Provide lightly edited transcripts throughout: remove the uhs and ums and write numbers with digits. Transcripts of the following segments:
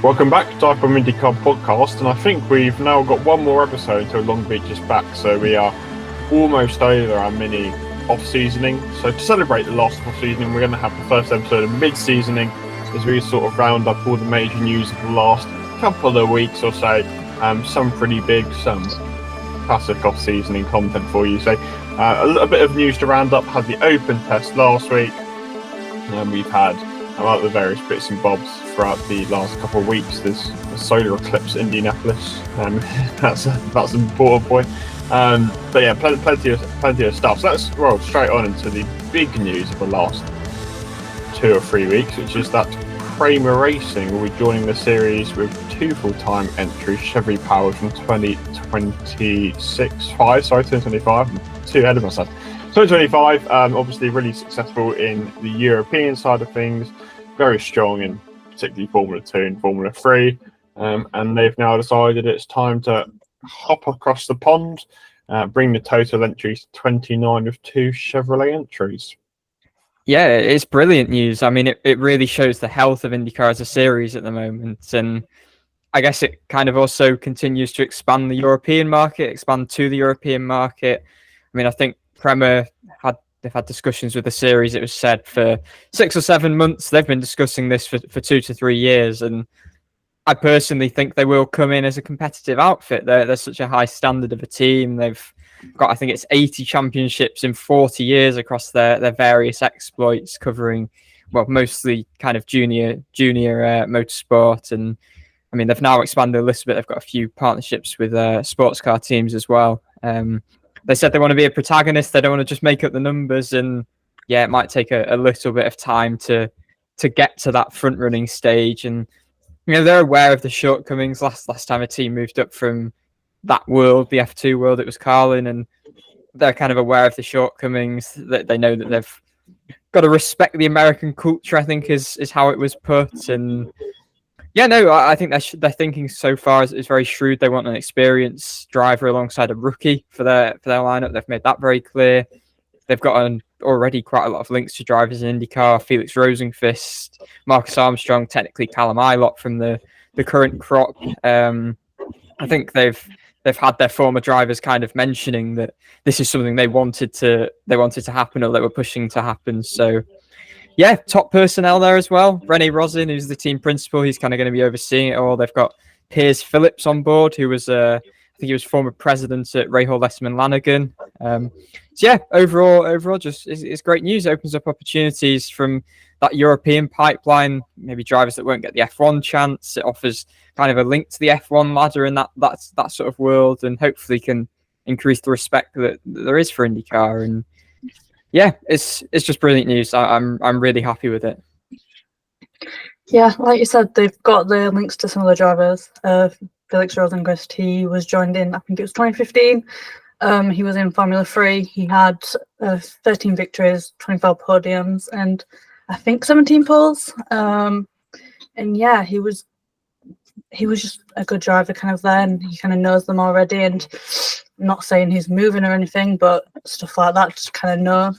Welcome back to DIVEBOMB IndyCar Podcast, and I think we've now got one more episode until Long Beach is back, so we are almost over our mini off-seasoning. So to celebrate the last off-seasoning, we're going to have the first episode of mid-seasoning as we sort of round up all the major news of the last couple of weeks or so. Some pretty big, some classic off-seasoning content for you. So a little bit of news to round up. Had the Open test last week, and we've had about the various bits and bobs throughout the last couple of weeks. There's a solar eclipse in Indianapolis, that's an important point. But yeah, plenty of stuff. So let's roll straight on into the big news of the last 2 or 3 weeks, which is that Prema Racing will be joining the series with 2 full-time entries, Chevy powered from 2025. I'm too ahead of myself. 2025, obviously really successful in the European side of things, very strong in particularly Formula 2 and Formula 3, and they've now decided it's time to hop across the pond, bring the total entries to 29 with 2 Chevrolet entries. Yeah, it's brilliant news. I mean, it really shows the health of IndyCar as a series at the moment, and I guess it kind of also continues to expand the European market, expand to the European market. I mean, I think Prema they've had discussions with the series. It was said for 6 or 7 months. They've been discussing this for 2 to 3 years, and I personally think they will come in as a competitive outfit. They're such a high standard of a team. They've got, I think it's 80 championships in 40 years across their various exploits, covering, well, mostly kind of junior motorsport. And I mean, they've now expanded a little bit. They've got a few partnerships with sports car teams as well. They said they want to be a protagonist. They don't want to just make up the numbers. And yeah, it might take a little bit of time to get to that front running stage. And you know, they're aware of the shortcomings. Last time a team moved up from that world, the F2 world, it was Callum, and they're kind of aware of the shortcomings. That they know that they've got to respect the American culture, I think is how it was put. And yeah, no, I think their thinking so far is very shrewd. They want an experienced driver alongside a rookie for their lineup. They've made that very clear. They've got already quite a lot of links to drivers in IndyCar: Felix Rosenqvist, Marcus Armstrong, technically Callum Ilott from the current crop. I think they've had their former drivers kind of mentioning that this is something they wanted to happen, or they were pushing to happen. So yeah, top personnel there as well. René Rosin, who's the team principal, he's kind of going to be overseeing it all. They've got Piers Phillips on board, who was I think he was former president at Rahal Lessman-Lanigan. So yeah, overall, just it's great news. It opens up opportunities from that European pipeline, maybe drivers that won't get the F1 chance. It offers kind of a link to the F1 ladder in that sort of world, and hopefully can increase the respect that there is for IndyCar. And yeah, it's just brilliant news. I'm really happy with it. Yeah, like you said, they've got the links to some of the drivers. Felix Rosenqvist, he was joined in, I think it was 2015. He was in Formula 3. He had 13 victories, 24 podiums, and I think 17 poles. And yeah, he was just a good driver kind of there, and he kind of knows them already. And I'm not saying he's moving or anything, but stuff like that, just kind of know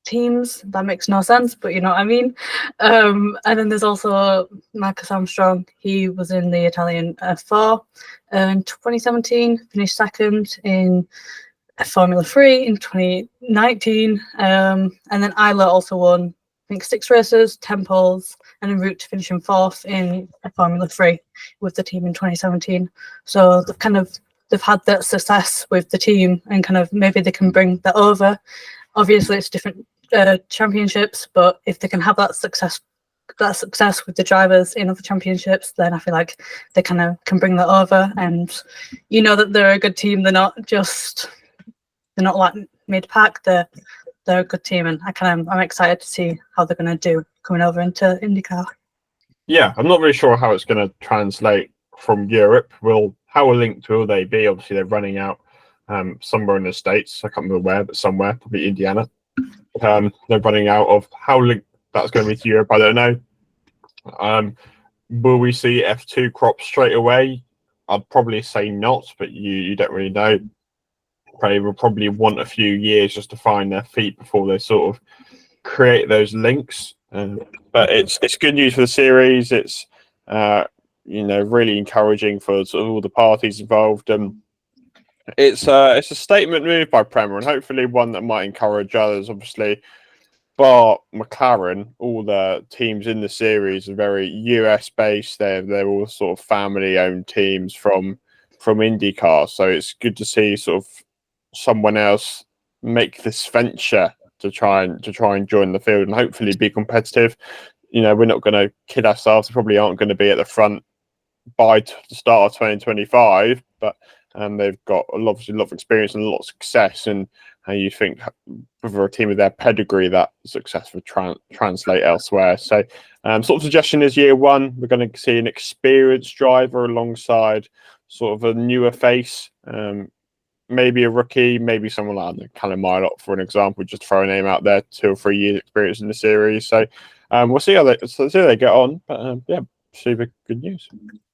teams. That makes no sense, but you know what I mean. And then there's also Marcus Armstrong. He was in the Italian F4 in 2017, finished second in Formula 3 in 2019. And then Ilott also won, I think, 6 races, 10 poles, and en route to finishing 4th in Formula 3 with the team in 2017. So they've had that success with the team, and kind of maybe they can bring that over. Obviously, it's different championships, but if they can have that success with the drivers in other championships, then I feel like they kind of can bring that over. And you know that they're a good team. They're not like mid-pack. They're a good team, and I'm excited to see how they're going to do coming over into IndyCar. Yeah, I'm not really sure how it's going to translate from Europe. How linked will they be? Obviously, they're running out somewhere in the States. I can't remember where, but somewhere, probably Indiana. They're running out of how linked that's going to be to Europe. I don't know. Will we see F2 crops straight away? I'd probably say not, but you don't really know. They will probably want a few years just to find their feet before they sort of create those links. But it's good news for the series. It's really encouraging for sort of all the parties involved. It's a statement move by Prema, and hopefully one that might encourage others. Obviously, bar McLaren, all the teams in the series are very US based. They're all sort of family owned teams from IndyCar, so it's good to see sort of someone else make this venture to try and join the field and hopefully be competitive. We're not going to kid ourselves. We probably aren't going to be at the front by the start of 2025, but they've got obviously a lot of experience and a lot of success. And how you think for a team of their pedigree, that success would translate elsewhere. So, sort of suggestion is year one, we're going to see an experienced driver alongside sort of a newer face. Maybe a rookie, maybe someone like Callum Ilott, for an example, just throw a name out there, 2 or 3 years experience in the series. So we'll see how they get on. But yeah, super good news.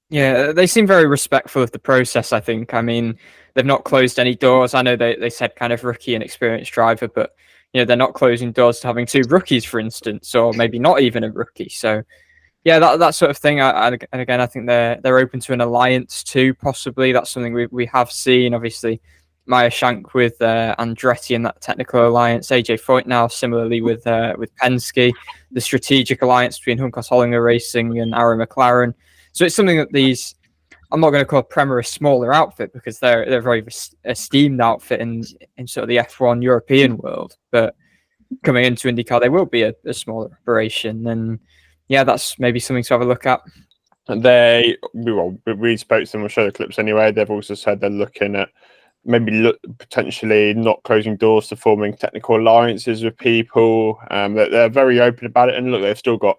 Yeah, they seem very respectful of the process, I think. I mean, they've not closed any doors. I know they said kind of rookie and experienced driver, but they're not closing doors to having 2 rookies, for instance, or maybe not even a rookie. So yeah, that sort of thing. And again, I think they're open to an alliance too, possibly. That's something we have seen, obviously. Maya Shank with Andretti in that technical alliance, AJ Foyt now similarly with Penske, the strategic alliance between Juncos Hollinger Racing and Arrow McLaren. So it's something that I'm not going to call Prema a smaller outfit because they're a very esteemed outfit in sort of the F1 European world, but coming into IndyCar, they will be a smaller operation. And yeah, that's maybe something to have a look at. We spoke to them, we'll show the clips anyway. They've also said they're looking at potentially not closing doors to forming technical alliances with people. They're very open about it. And look, they've still got,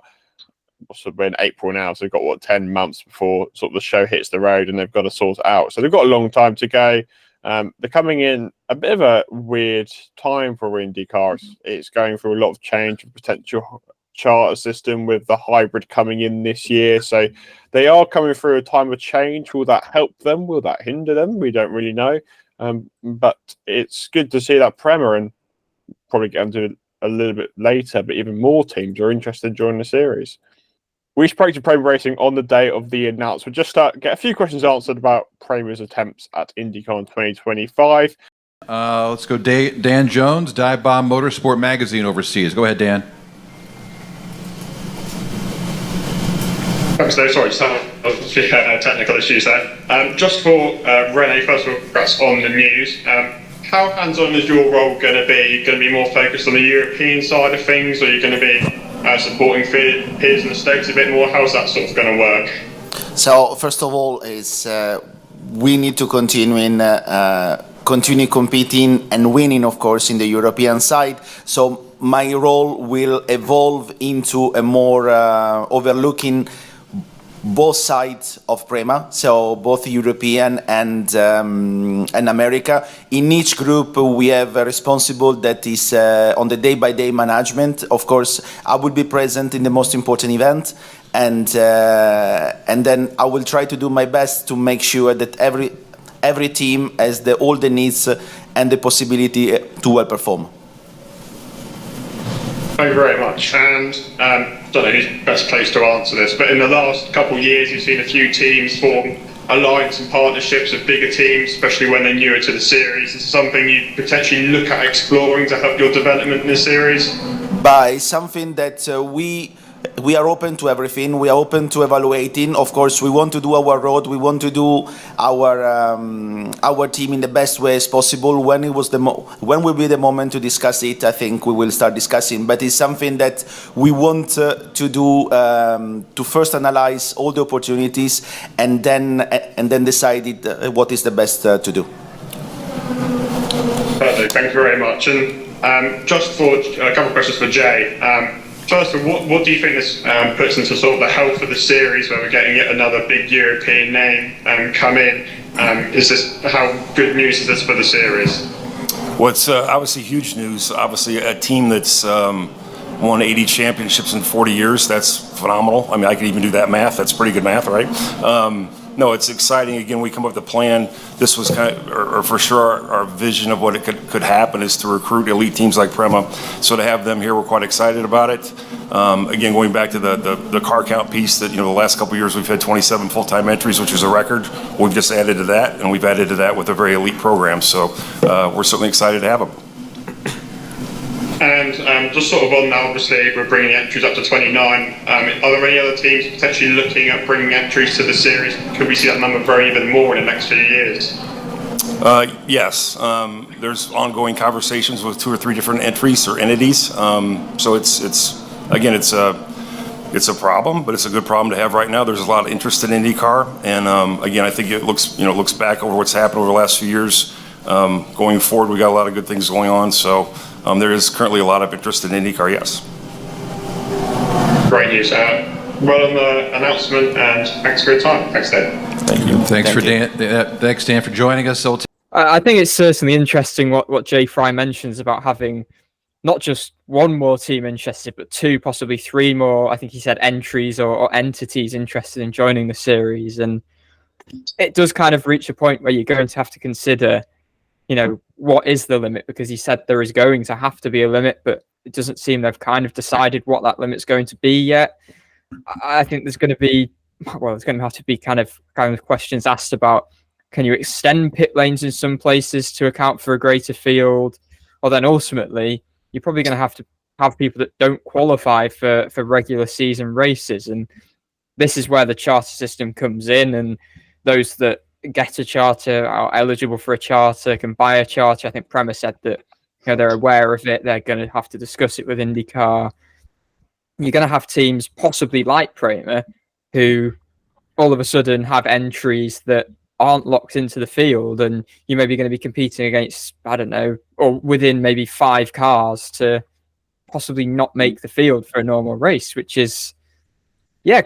we're in April now, so they've got 10 months before sort of the show hits the road, and they've got to sort it out. So they've got a long time to go. They're coming in a bit of a weird time for IndyCar. It's going through a lot of change and potential charter system with the hybrid coming in this year. So they are coming through a time of change. Will that help them? Will that hinder them? We don't really know. But it's good to see that Prema, and probably get into it a little bit later, but even more teams are interested in joining the series. We spoke to Prema Racing on the day of the announcement. Just get a few questions answered about Prema's attempts at IndyCar in 2025. Let's go Dan Jones, DIVEBOMB Motorsport Magazine overseas. Go ahead, Dan. Thanks, Dave. Sorry, just had technical issues there. Just for Rene, first of all, congrats on the news. How hands-on is your role going to be? Are you going to be more focused on the European side of things, or are you going to be supporting peers in the States a bit more? How's that sort of going to work? So, first of all, we need to continue competing and winning, of course, in the European side. So my role will evolve into a more overlooking both sides of Prema, so both European and America. In each group, we have a responsible that is on the day-by-day management. Of course, I will be present in the most important event, and then I will try to do my best to make sure that every team has all the needs and the possibility to well perform. Thank you very much. And I don't know who's best placed to answer this, but in the last couple of years, you've seen a few teams form alliance and partnerships with bigger teams, especially when they're newer to the series. Is something you potentially look at exploring to help your development in the series? By something that we are open to everything. We are open to evaluating. Of course, we want to do our road. We want to do our team in the best way as possible. When will be the moment to discuss it? I think we will start discussing. But it's something that we want to do to first analyze all the opportunities and then decide what is the best to do. Perfect. Thank you very much. And just for a couple of questions for Jay. First of all, what do you think this puts into sort of the health of the series, where we're getting yet another big European name come in? How good news is this for the series? Well, it's obviously huge news. Obviously, a team that's won 80 championships in 40 years, that's phenomenal. I mean, I could even do that math. That's pretty good math, right? no, it's exciting. Again, we come up with a plan. This was kind of, or for sure, our vision of what it could happen is to recruit elite teams like Prema. So to have them here, we're quite excited about it. Again, going back to the car count piece, that the last couple of years we've had 27 full-time entries, which is a record. We've just added to that, and we've added to that with a very elite program. So we're certainly excited to have them. And just sort of on now, obviously, we're bringing entries up to 29. Are there any other teams potentially looking at bringing entries to the series? Could we see that number grow even more in the next few years? Yes. There's ongoing conversations with 2 or 3 different entries or entities. So it's a problem, but it's a good problem to have right now. There's a lot of interest in IndyCar, and again, I think it looks back over what's happened over the last few years. Going forward, we got a lot of good things going on. So there is currently a lot of interest in IndyCar. Yes. Great news. Well on the announcement, and thanks for your time. Thanks, Dan. Thank you. Thanks Dan, for joining us. So I think it's certainly interesting what Jay Fry mentions about having not just one more team interested, but 2, possibly 3 more, I think he said, entries or entities interested in joining the series. And it does kind of reach a point where you're going to have to consider, what is the limit? Because he said there is going to have to be a limit, but it doesn't seem they've kind of decided what that limit's going to be yet. I think there's going to be, there's going to have to be kind of questions asked about, can you extend pit lanes in some places to account for a greater field? Or then ultimately, you're probably going to have people that don't qualify for regular season races. And this is where the charter system comes in, and those that get a charter, are eligible for a charter, can buy a charter. I think Prema said that they're aware of it. They're going to have to discuss it with IndyCar. You're going to have teams possibly like Prema who all of a sudden have entries that aren't locked into the field, and you may be going to be competing against, I don't know, or within maybe 5 cars to possibly not make the field for a normal race, which is,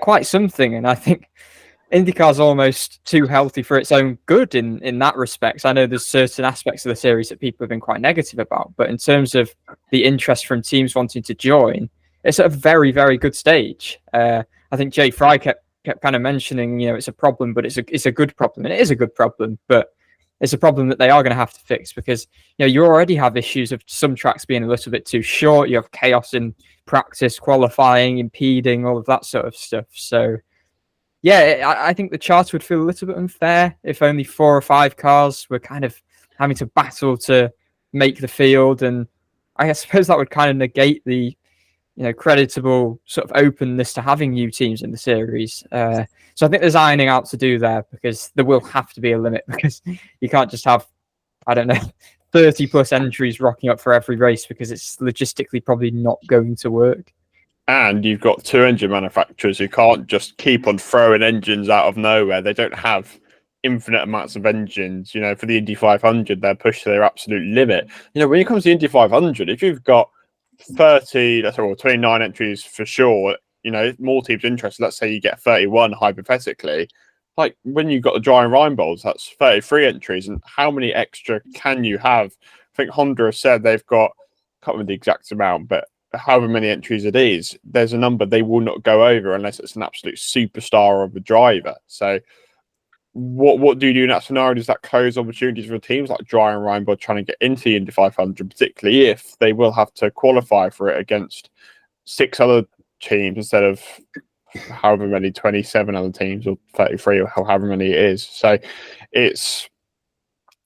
quite something. And I think IndyCar's almost too healthy for its own good in that respect. I know there's certain aspects of the series that people have been quite negative about, but in terms of the interest from teams wanting to join, it's at a very, very good stage. I think Jay Fry kept kind of mentioning, it's a problem, but it's a good problem, and it is a good problem, but it's a problem that they are going to have to fix, because you already have issues of some tracks being a little bit too short. You have chaos in practice, qualifying, impeding, all of that sort of stuff. So I think the charter would feel a little bit unfair if only 4 or 5 cars were kind of having to battle to make the field, and I suppose that would kind of negate the creditable sort of openness to having new teams in the series. So I think there's ironing out to do there, because there will have to be a limit, because you can't just have, 30 plus entries rocking up for every race, because it's logistically probably not going to work. And you've got 2 engine manufacturers who can't just keep on throwing engines out of nowhere. They don't have infinite amounts of engines. For the Indy 500, they're pushed to their absolute limit. When it comes to the Indy 500, if you've got 29 entries for sure, more teams interested, let's say you get 31 hypothetically, like when you've got the dry and Rhine Bowls, that's 33 entries, and how many extra can you have? I think Honda has said they've got, I can't remember the exact amount, but however many entries it is, there's a number they will not go over unless it's an absolute superstar of a driver. So what do you do in that scenario? Does that close opportunities for teams like Dry and Rheinbold trying to get into the Indy 500, particularly if they will have to qualify for it against 6 other teams instead of however many, 27 other teams or 33 or however many it is? So it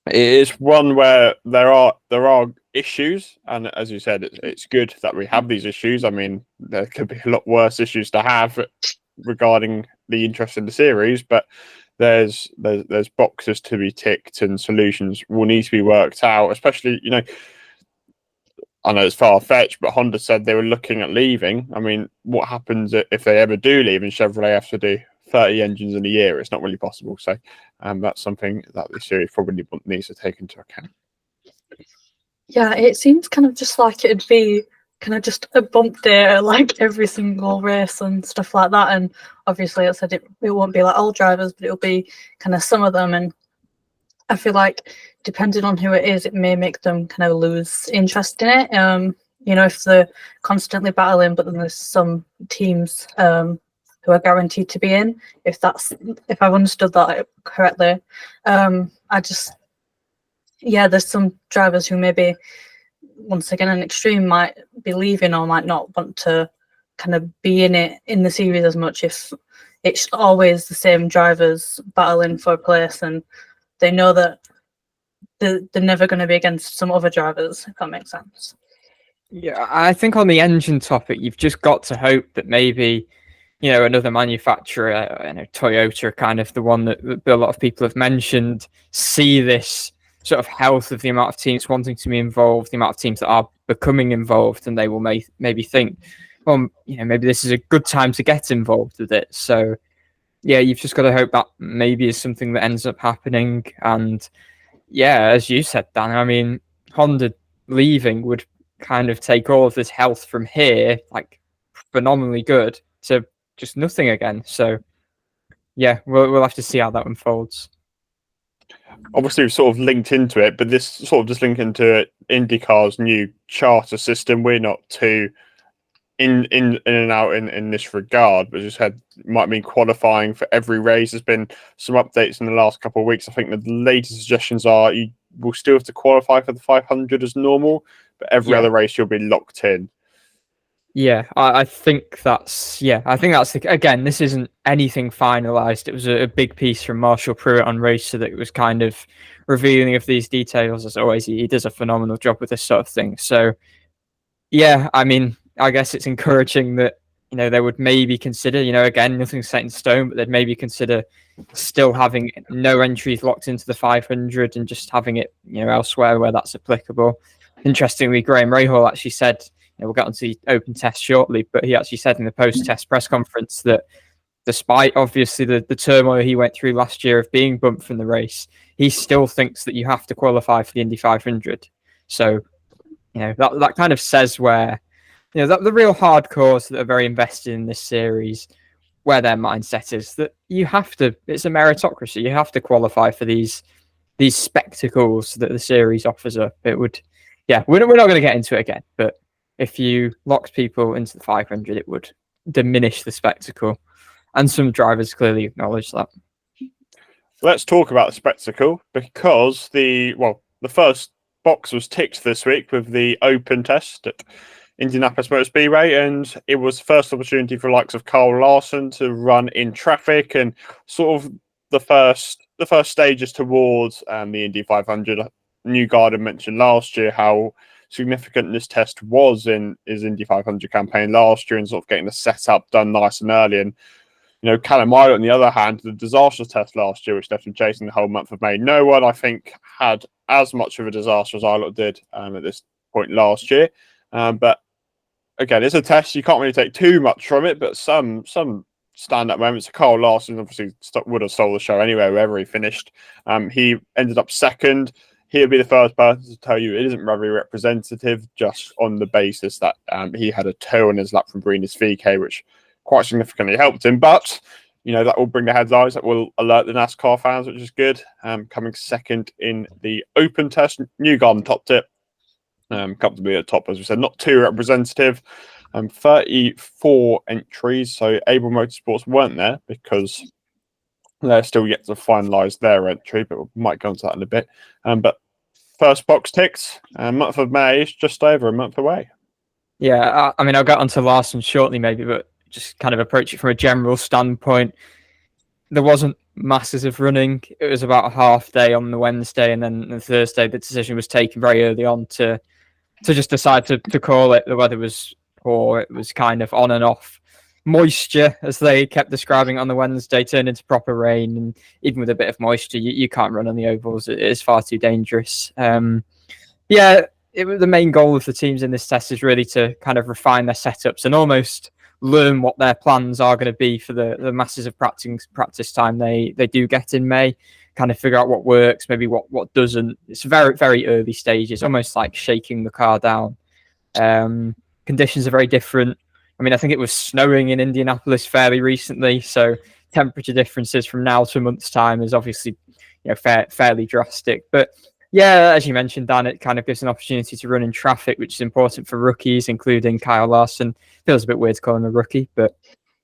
is one where there are issues, and as you said, it's good that we have these issues. I mean, there could be a lot worse issues to have regarding the interest in the series, but there's boxes to be ticked, and solutions will need to be worked out. Especially, I know it's far-fetched, but Honda said they were looking at leaving. I mean, what happens if they ever do leave and Chevrolet have to do 30 engines in a year? It's not really possible. So that's something that the series probably needs to take into account. Yeah, it seems kind of just like it'd be kind of just a bump there, like every single race and stuff like that. And obviously, I said it won't be like all drivers, but it'll be kind of some of them. And I feel like depending on who it is, it may make them kind of lose interest in it. If they're constantly battling, but then there's some teams who are guaranteed to be in. If I've understood that correctly, there's some drivers who maybe, once again, an extreme might be leaving or might not want to kind of be in the series as much if it's always the same drivers battling for a place and they know that they're never going to be against some other drivers, if that makes sense. Yeah, I think on the engine topic, you've just got to hope that maybe, another manufacturer, Toyota, kind of the one that a lot of people have mentioned, see this sort of health of the amount of teams wanting to be involved, the amount of teams that are becoming involved, and they will maybe think, well, maybe this is a good time to get involved with it. So, yeah, you've just got to hope that maybe is something that ends up happening. And yeah, as you said, Dan, I mean, Honda leaving would kind of take all of this health from here, like phenomenally good, to just nothing again. So, yeah, we'll have to see how that unfolds. Obviously, we've sort of linked into it, but this sort of just linked into IndyCar's new charter system. We're not too in and out in this regard, but just might mean qualifying for every race. There's been some updates in the last couple of weeks. I think the latest suggestions are you will still have to qualify for the 500 as normal, but every other race you'll be locked in. Yeah, I think that's again, this isn't anything finalized. It was a big piece from Marshall Pruitt on Racer that was kind of revealing of these details. As always, he does a phenomenal job with this sort of thing. So, yeah, I mean, I guess it's encouraging that, they would maybe consider, again, nothing's set in stone, but they'd maybe consider still having no entries locked into the 500 and just having it, elsewhere where that's applicable. Interestingly, Graham Rahal actually said, we'll get onto the open test shortly, but he actually said in the post-test press conference that despite obviously the turmoil he went through last year of being bumped from the race, he still thinks that you have to qualify for the Indy 500. So, that kind of says where, that the real hardcores that are very invested in this series, where their mindset is that you have to, it's a meritocracy. You have to qualify for these spectacles that the series offers up. It would, we're not going to get into it again, but if you locked people into the 500, it would diminish the spectacle. And some drivers clearly acknowledge that. Let's talk about the spectacle, because the first box was ticked this week with the open test at Indianapolis Motor Speedway, and it was the first opportunity for the likes of Larson to run in traffic, and sort of the first stages towards the Indy 500. Newgarden mentioned last year how significant this test was in his Indy 500 campaign last year, and sort of getting the setup done nice and early. And Callum, on the other hand, the disastrous test last year, which left him chasing the whole month of May. No one, I think, had as much of a disaster as Ilott did at this point last year. But again, it's a test. You can't really take too much from it, but some stand-up moments. Kyle Larson obviously would have stole the show anyway, wherever he finished. He ended up second. He'll be the first person to tell you it isn't very representative, just on the basis that he had a toe on his lap from Brinus VK, which quite significantly helped him. But, that will bring the headlines, that will alert the NASCAR fans, which is good. Coming second in the open test. Newgarden topped it. Comfortably at the top, as we said, not too representative. 34 entries, so Able Motorsports weren't there because they're still yet to finalise their entry, but we might go into that in a bit. But first box ticked, month of May is just over a month away. Yeah, I mean, I'll get onto Larson shortly maybe, but just kind of approach it from a general standpoint. There wasn't masses of running. It was about a half day on the Wednesday, and then the Thursday the decision was taken very early on to just decide to call it. The weather was poor. It was kind of on and off. Moisture, as they kept describing on the Wednesday, turned into proper rain, and even with a bit of moisture, you can't run on the ovals. It is far too dangerous. The main goal of the teams in this test is really to kind of refine their setups and almost learn what their plans are going to be for the masses of practice time they do get in May. Kind of figure out what works, maybe what doesn't. It's very, very early stages, almost like shaking the car down. Conditions are very different. I mean, I think it was snowing in Indianapolis fairly recently, so temperature differences from now to a month's time is obviously fairly drastic. But yeah, as you mentioned, Dan, it kind of gives an opportunity to run in traffic, which is important for rookies, including Kyle Larson. Feels a bit weird to call him a rookie, but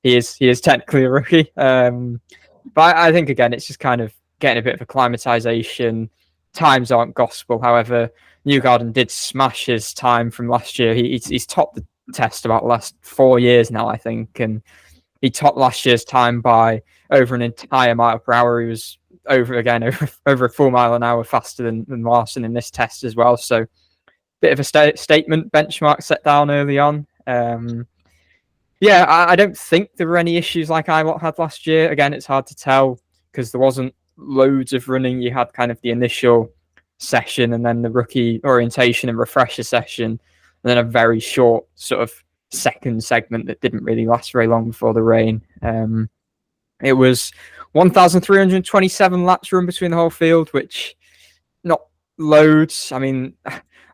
he is technically a rookie. But I think again, it's just kind of getting a bit of acclimatization. Times aren't gospel. However, Newgarden did smash his time from last year. He's topped the test about the last 4 years now, I think, and he topped last year's time by over an entire mile per hour. He was over a full mile an hour faster than Larson in this test as well. So, bit of a statement benchmark set down early on. I don't think there were any issues like Ilott had last year. Again, it's hard to tell because there wasn't loads of running. You had kind of the initial session and then the rookie orientation and refresher session, and then a very short sort of second segment that didn't really last very long before the rain. It was 1,327 laps run between the whole field, which not loads. I mean,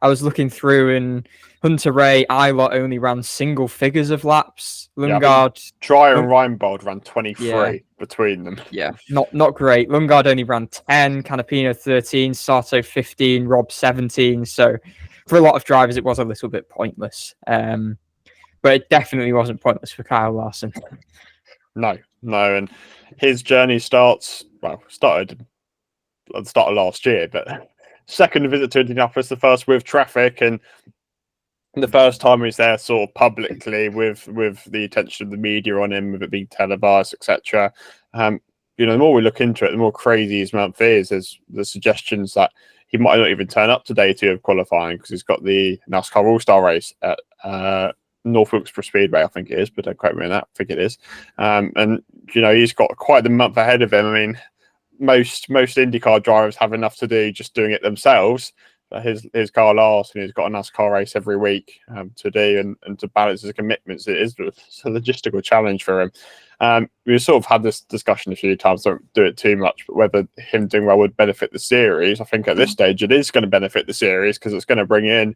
I was looking through and Hunter Ray, Ilott only ran single figures of laps. Lundgaard, Dreyer and Reinbold ran 23 between them. Yeah, not great. Lundgaard only ran 10, Canapino 13, Sato 15, Rob 17. So for a lot of drivers, it was a little bit pointless. But it definitely wasn't pointless for Kyle Larson. No. And his journey started at the start of last year, but second visit to Indianapolis, the first with traffic, and the first time he was there sort of publicly with the attention of the media on him, with it being televised, etc. The more we look into it, the more crazy his month is. There's the suggestions that he might not even turn up to day 2 of qualifying because he's got the NASCAR All-Star race at North Wilkesboro Speedway, I think it is, but don't quote me on that. I think it is. And he's got quite the month ahead of him. I mean, most IndyCar drivers have enough to do just doing it themselves. But his Kyle Larson, he's got a NASCAR race every week to do and to balance his commitments. It's a logistical challenge for him. We've sort of had this discussion a few times, don't do it too much, but whether him doing well would benefit the series. I think at this stage it is going to benefit the series because it's going to bring in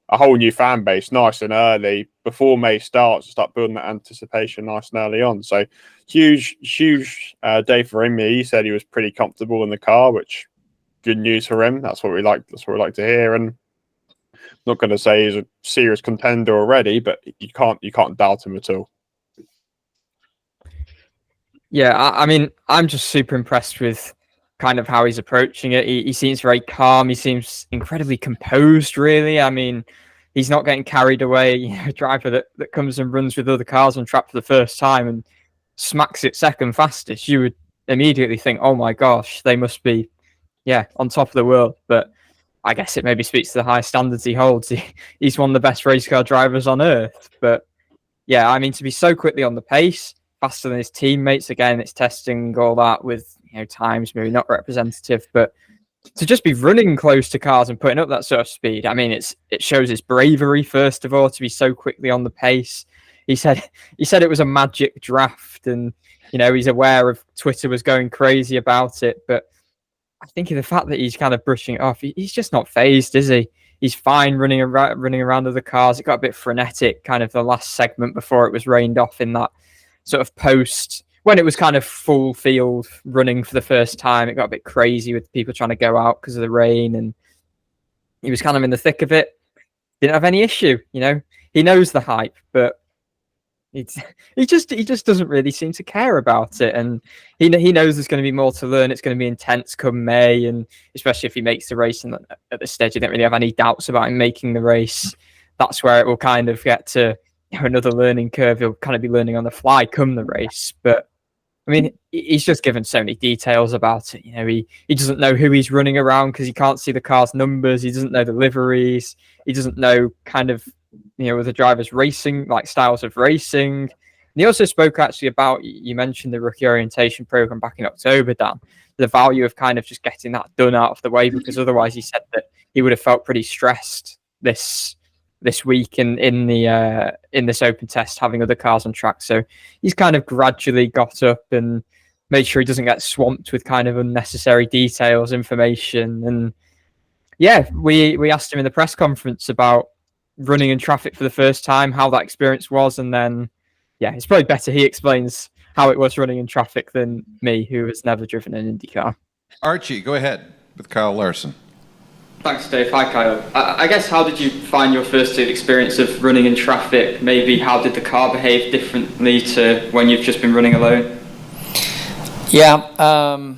a whole new fan base nice and early before May starts, to start building that anticipation nice and early on. So huge day for him. He said he was pretty comfortable in the car, which good news for him. That's what we like. That's what we like to hear. And I'm not going to say he's a serious contender already, but you can't doubt him at all. Yeah, I mean, I'm just super impressed with kind of how he's approaching it. He seems very calm. He seems incredibly composed, really. I mean, he's not getting carried away. A driver that comes and runs with other cars on track for the first time and smacks it second fastest, you would immediately think, oh my gosh, they must be, on top of the world. But I guess it maybe speaks to the high standards he holds. He's one of the best race car drivers on earth. But I mean, to be so quickly on the pace, faster than his teammates, again, it's testing all that with times maybe not representative, but to just be running close to cars and putting up that sort of speed, I mean, it shows his bravery, first of all, to be so quickly on the pace. He said it was a magic draft, and he's aware of Twitter was going crazy about it, but I think of the fact that he's kind of brushing it off, he's just not phased, is he? He's fine running around other cars. It got a bit frenetic kind of the last segment before it was rained off in that sort of post. When it was kind of full field running for the first time, it got a bit crazy with people trying to go out because of the rain, and he was kind of in the thick of it. Didn't have any issue, He knows the hype, but he just doesn't really seem to care about it, and he knows there's going to be more to learn. It's going to be intense come May, and especially if he makes the race. And at this stage, I don't really have any doubts about him making the race. That's where it will kind of get to another learning curve. He'll kind of be learning on the fly come the race, but I mean, he's just given so many details about it. He doesn't know who he's running around because he can't see the car's numbers. He doesn't know the liveries. He doesn't know kind of, the drivers' racing, like styles of racing. And he also spoke actually about, you mentioned the rookie orientation program back in October, Dan, the value of kind of just getting that done out of the way, because otherwise he said that he would have felt pretty stressed this week in this open test, having other cars on track. So he's kind of gradually got up and made sure he doesn't get swamped with kind of unnecessary details, information. And we asked him in the press conference about running in traffic for the first time, how that experience was, and then it's probably better he explains how it was running in traffic than me, who has never driven an IndyCar. Archie, go ahead with Kyle Larson. Thanks, Dave. Hi, Kyle. I guess, how did you find your first experience of running in traffic? Maybe how did the car behave differently to when you've just been running alone? Yeah.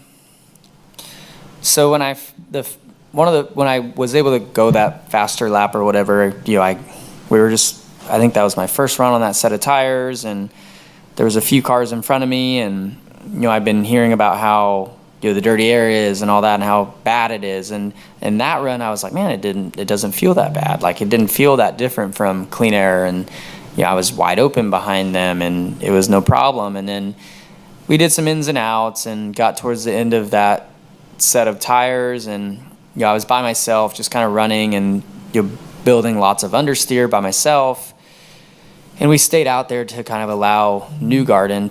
So when I was able to go that faster lap or whatever, I think that was my first run on that set of tires, and there was a few cars in front of me, and I've been hearing about how the dirty areas and all that and how bad it is, and in that run I was like, man, it doesn't feel that bad. Like, it didn't feel that different from clean air, and I was wide open behind them and it was no problem. And then we did some ins and outs and got towards the end of that set of tires, and I was by myself just kind of running and building lots of understeer by myself. And we stayed out there to kind of allow Newgarden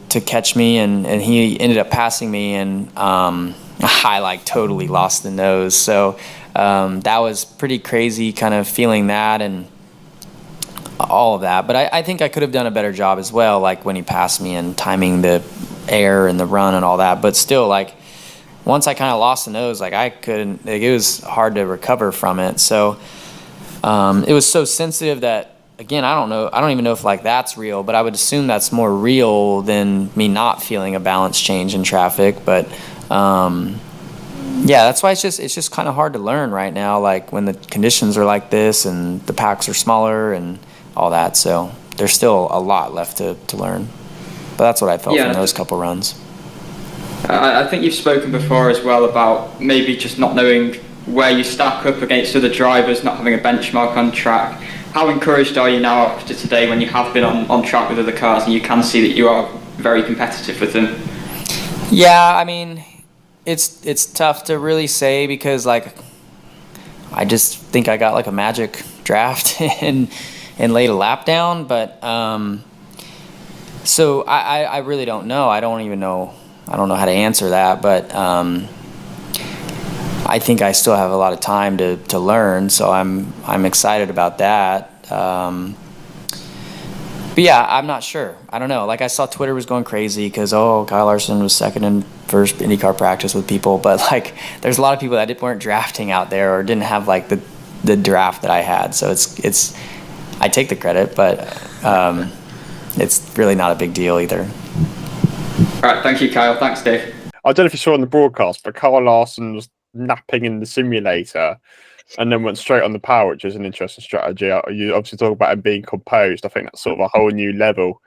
to catch me, and he ended up passing me, and I totally lost the nose. So that was pretty crazy, kind of feeling that and all of that. But I think I could have done a better job as well, like when he passed me and timing the air and the run and all that. But still, once I kind of lost the nose, I couldn't, it was hard to recover from it. So it was so sensitive that, again, I don't even know if that's real, but I would assume that's more real than me not feeling a balance change in traffic. But yeah, that's why it's just kind of hard to learn right now, when the conditions are like this and the packs are smaller and all that. So there's still a lot left to learn. But that's what I felt from those couple runs. I think you've spoken before as well about maybe just not knowing where you stack up against other drivers, not having a benchmark on track. How encouraged are you now after today, when you have been on track with other cars and you can see that you are very competitive with them? Yeah, I mean, it's tough to really say because I just think I got a magic draft and laid a lap down, but so I really don't know. I don't know how to answer that, but I think I still have a lot of time to learn, so I'm excited about that. But yeah, I'm not sure. I don't know. I saw Twitter was going crazy because Kyle Larson was second in first IndyCar practice with people, but there's a lot of people that weren't drafting out there or didn't have the draft that I had. So it's I take the credit, but it's really not a big deal either. All right, thank you, Kyle. Thanks, Dave. I don't know if you saw on the broadcast, but Kyle Larson was napping in the simulator and then went straight on the power, which is an interesting strategy. You obviously talk about him being composed. I think that's sort of a whole new level.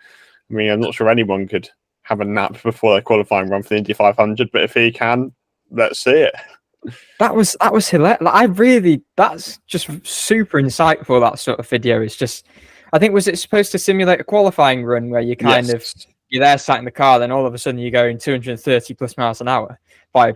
I mean, I'm not sure anyone could have a nap before their qualifying run for the Indy 500, but if he can, let's see it. That was hilarious. That's just super insightful. That sort of video is just, I think, was it supposed to simulate a qualifying run where you you're there sat in the car, then all of a sudden you're going 230 plus miles an hour by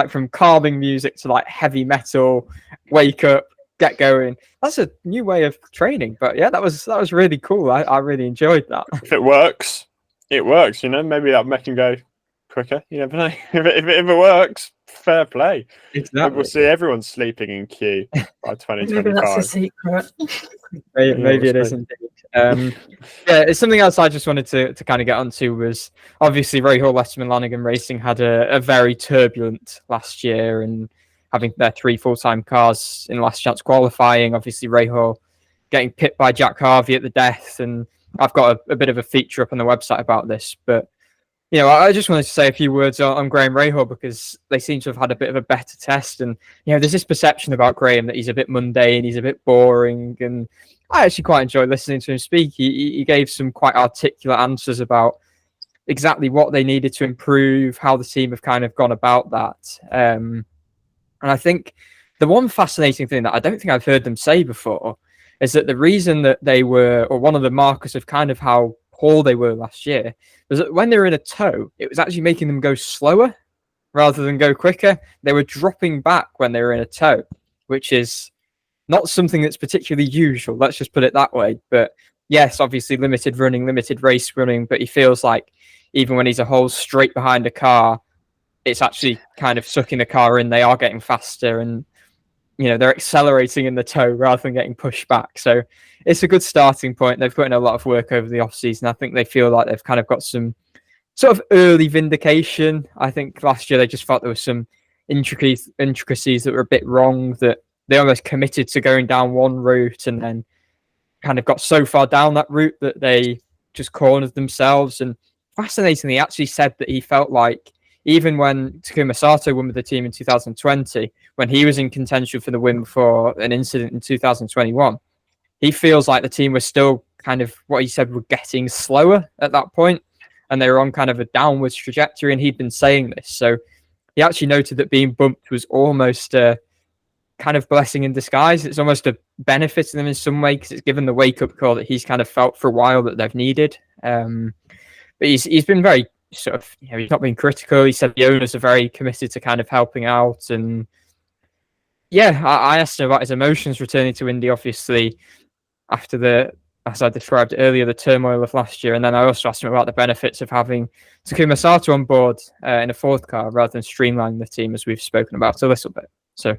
from calming music to heavy metal, wake up, get going. That's a new way of training. But yeah, that was really cool. I really enjoyed that. If it works, it works. Maybe that'll make him go quicker. You never know. If it works, fair play. Exactly. We'll see everyone sleeping in queue by 2025. Maybe that's a secret. Maybe it is indeed. Yeah, it's something else I just wanted to kind of get onto was obviously Rahal, Letterman, Lanigan Racing had a very turbulent last year, and having their 3 full-time cars in last chance qualifying. Obviously Rahal getting pipped by Jack Harvey at the death, and I've got a bit of a feature up on the website about this, but I just wanted to say a few words on Graham Rahal because they seem to have had a bit of a better test. And, there's this perception about Graham that he's a bit mundane, he's a bit boring. And I actually quite enjoyed listening to him speak. He gave some quite articulate answers about exactly what they needed to improve, how the team have kind of gone about that. And I think the one fascinating thing that I don't think I've heard them say before is that the reason that they were, or one of the markers of kind of how poor they were last year, was that when they were in a tow, it was actually making them go slower rather than go quicker. They were dropping back when they were in a tow, which is not something that's particularly usual. Let's just put it that way. But yes, obviously limited running, limited race running, but he feels like even when he's a hole straight behind a car, it's actually kind of sucking the car in. They are getting faster and, they're accelerating in the tow rather than getting pushed back. So it's a good starting point. They've put in a lot of work over the off-season. I think they feel like they've kind of got some sort of early vindication. I think last year they just felt there was some intricacies that were a bit wrong, that they almost committed to going down one route and then kind of got so far down that route that they just cornered themselves. And fascinatingly, he actually said that he felt like even when Takuma Sato won with the team in 2020, when he was in contention for the win before an incident in 2021, he feels like the team was still kind of, what he said, were getting slower at that point, and they were on kind of a downwards trajectory, and he'd been saying this. So he actually noted that being bumped was almost a kind of blessing in disguise. It's almost a benefit to them in some way, because it's given the wake-up call that he's kind of felt for a while that they've needed. But he's been very sort of, he's not been critical. He said the owners are very committed to kind of helping out. And yeah, I asked him about his emotions returning to Indy, obviously, after as I described earlier, the turmoil of last year. And then I also asked him about the benefits of having Takuma Sato on board in a fourth car rather than streamlining the team, as we've spoken about a little bit. So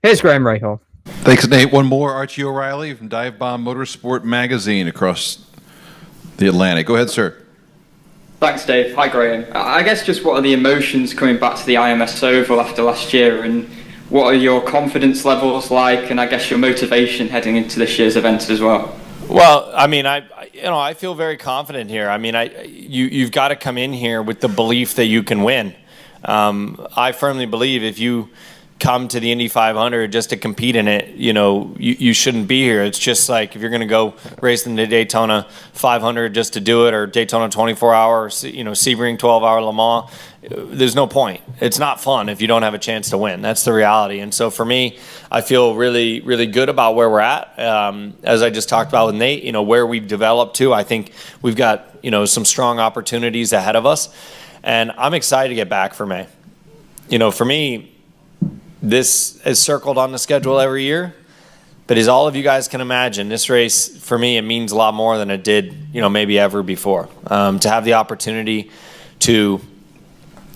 here's Graham Rahal. Thanks, Nate. One more, Archie O'Reilly from DIVEBOMB Motorsport Magazine across the Atlantic. Go ahead, sir. Thanks, Dave. Hi, Graham. I guess just what are the emotions coming back to the IMS Oval after last year, and what are your confidence levels like, and I guess your motivation heading into this year's event as well? Well, I mean, I feel very confident here. I mean, you've got to come in here with the belief that you can win. I firmly believe if you come to the Indy 500 just to compete in it, you shouldn't be here. It's just like if you're going to go race in the Daytona 500 just to do it, or Daytona 24-hour, Sebring 12-hour Le Mans, there's no point. It's not fun if you don't have a chance to win. That's the reality. And so for me, I feel really, really good about where we're at. As I just talked about with Nate, where we've developed to, I think we've got, some strong opportunities ahead of us. And I'm excited to get back for May. For me, this is circled on the schedule every year, but as all of you guys can imagine, this race, for me, it means a lot more than it did, maybe ever before. To have the opportunity to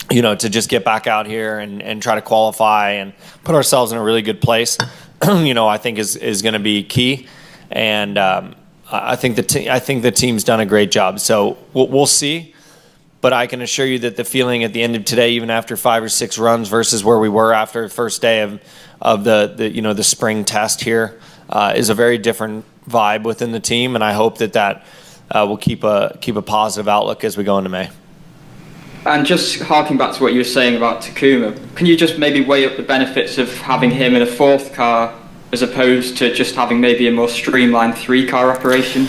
just get back out here and try to qualify and put ourselves in a really good place, I think is going to be key. And I think the team's done a great job. So we'll see. But I can assure you that the feeling at the end of today, even after 5 or 6 runs versus where we were after the first day of the spring test here, is a very different vibe within the team, and I hope that will keep a positive outlook as we go into May. And just harking back to what you were saying about Takuma, can you just maybe weigh up the benefits of having him in a fourth car as opposed to just having maybe a more streamlined 3-car operation?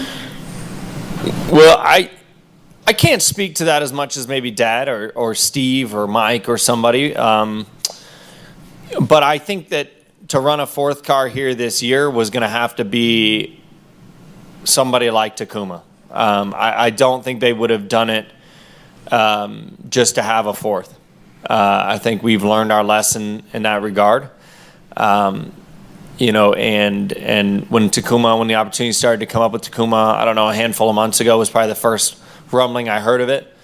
Well, I can't speak to that as much as maybe Dad or Steve or Mike or somebody. But I think that to run a fourth car here this year was going to have to be somebody like Takuma. I don't think they would have done it just to have a fourth. I think we've learned our lesson in that regard. And when the opportunity started to come up with Takuma, I don't know, a handful of months ago was probably the first rumbling I heard of it.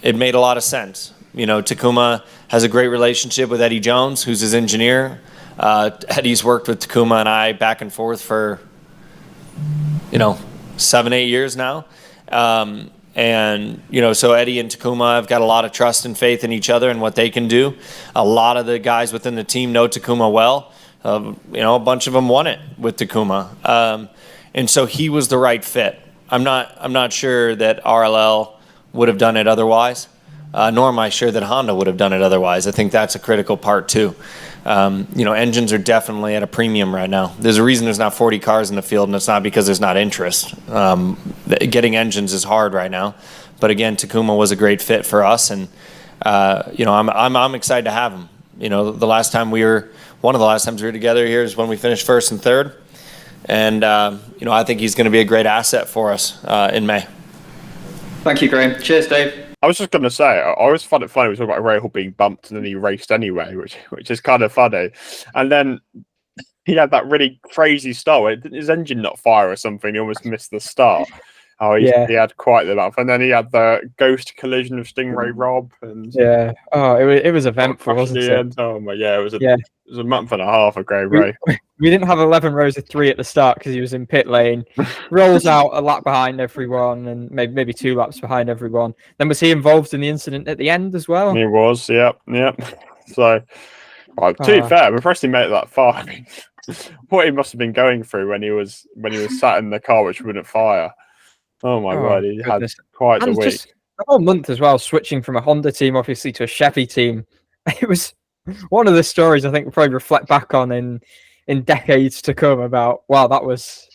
It made a lot of sense. Takuma has a great relationship with Eddie Jones, who's his engineer. Eddie's worked with Takuma and I back and forth for 7-8 years now. So Eddie and Takuma have got a lot of trust and faith in each other and what they can do. A lot of the guys within the team know Takuma well. A bunch of them won it with Takuma. And so he was the right fit. I'm not sure that RLL would have done it otherwise, nor am I sure that Honda would have done it otherwise. I think that's a critical part too. Engines are definitely at a premium right now. There's a reason there's not 40 cars in the field, and it's not because there's not interest. Getting engines is hard right now, but again, Takuma was a great fit for us, and I'm excited to have him. One of the last times we were together here is when we finished first and third. And, I think he's going to be a great asset for us in May. Thank you, Graham. Cheers, Dave. I was just going to say, I always find it funny we talk about Rahal being bumped and then he raced anyway, which is kind of funny. And then he had that really crazy start. Didn't his engine not fire or something? He almost missed the start. He had quite the bump. And then he had the ghost collision of Stingray Rob. And it was eventful, wasn't it? Oh my, it was a month and a half of Graham Ray. We didn't have 11 rows of 3 at the start because he was in pit lane. Rolls out a lap behind everyone and maybe 2 laps behind everyone. Then was he involved in the incident at the end as well? He was, yep. So, right, to be fair, I'm impressed he made it that far. I mean, what he must have been going through when he was sat in the car which wouldn't fire. Oh my word, he goodness. had quite the And week. just the whole month as well, switching from a Honda team, obviously, to a Chevy team. It was one of the stories I think we'll probably reflect back on in decades to come about, wow, that was,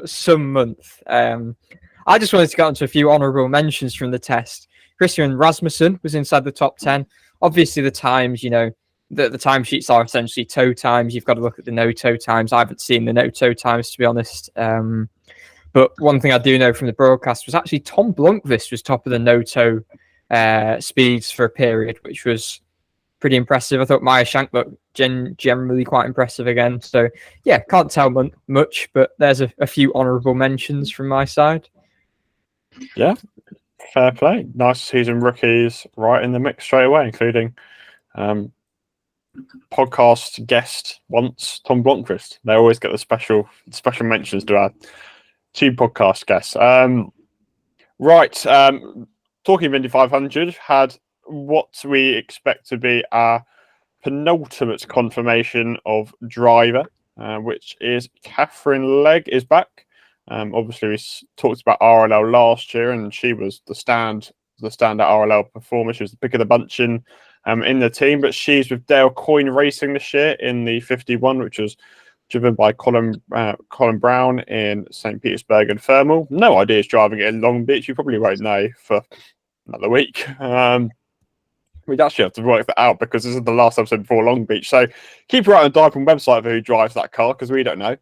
some month. I just wanted to get onto a few honourable mentions from the test. Christian Rasmussen was inside the top 10. Obviously, the times, the timesheets are essentially toe times. You've got to look at the no-toe times. I haven't seen the no-toe times, to be honest. But one thing I do know from the broadcast was actually Tom Blomqvist was top of the no-toe speeds for a period, which was pretty impressive. I thought Maya Shank looked generally quite impressive again. So, yeah, can't tell much, but there's a few honourable mentions from my side. Yeah, fair play. Nice to see some rookies right in the mix straight away, including podcast guest once, Tom Blomqvist. They always get the special mentions to our two podcast guests. Talking of Indy 500, had what we expect to be our penultimate confirmation of driver, which is Catherine Legg is back. Obviously, we talked about RLL last year, and she was the standout RLL performer. She was the pick of the bunch in the team, but she's with Dale Coyne Racing this year in the 51, which was driven by Colin Brown in St. Petersburg and Thermal. No idea he's driving it in Long Beach. You probably won't know for another week. We'd actually have to work that out because this is the last episode before Long Beach. So keep your eye on the DIVEBOMB website for who drives that car, because we don't know.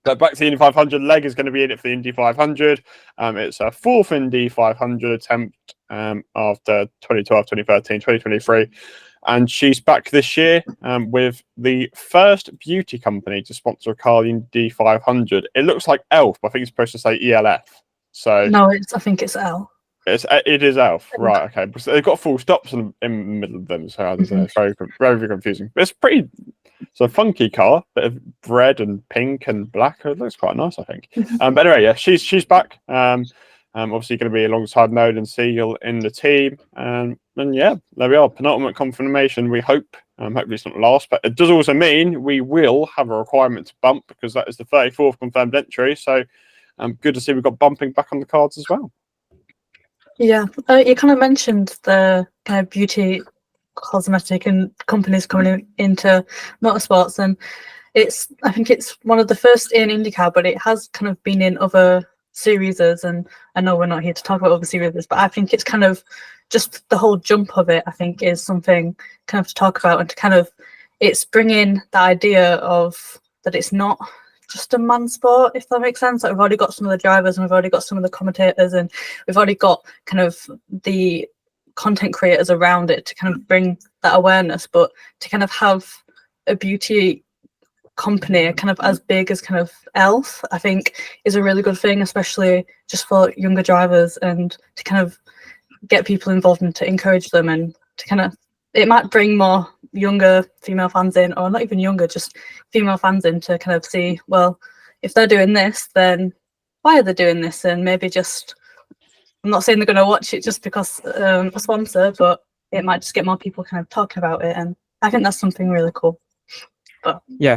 But back to the Indy 500, Legg is going to be in it for the Indy 500. It's a fourth Indy 500 attempt after 2012, 2013, 2023. And she's back this year with the first beauty company to sponsor a car in Indy 500. It looks like ELF, but I think it's supposed to say ELF. So no, I think it's L. It is ELF, right? Okay, but they've got full stops in the middle of them, so it's very, very confusing. But it's a funky car, bit of red and pink and black. It looks quite nice, I think. But anyway, yeah, she's back. Obviously going to be alongside Node and Siegel in the team, and yeah, there we are. Penultimate confirmation. We hope. Hopefully it's not last, but it does also mean we will have a requirement to bump, because that is the 34th confirmed entry. So, good to see we've got bumping back on the cards as well. Yeah, you kind of mentioned the kind of beauty cosmetic and companies coming into motorsports, and I think it's one of the first in IndyCar, but it has kind of been in other series, and I know we're not here to talk about other series, but I think it's kind of just the whole jump of it, I think, is something kind of to talk about, and to kind of, it's bringing the idea of that it's not just a man sport, if that makes sense. Like, we've already got some of the drivers, and we've already got some of the commentators, and we've already got kind of the content creators around it to kind of bring that awareness. But to kind of have a beauty company kind of as big as kind of ELF, I think is a really good thing, especially just for younger drivers, and to kind of get people involved and to encourage them, and to kind of, it might bring more younger female fans in, or not even younger, just female fans in, to kind of see, well, if they're doing this, then why are they doing this? And maybe just, I'm not saying they're going to watch it just because a sponsor, but it might just get more people kind of talking about it, and I think that's something really cool. But yeah,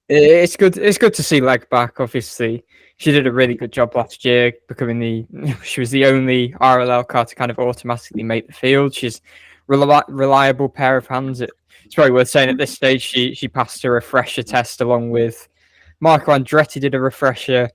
it's good. It's good to see Legg back. Obviously, she did a really good job last year, she was the only RLL car to kind of automatically make the field. She's reliable pair of hands. It's probably worth saying at this stage she passed a refresher test along with Marco Andretti did a refresher,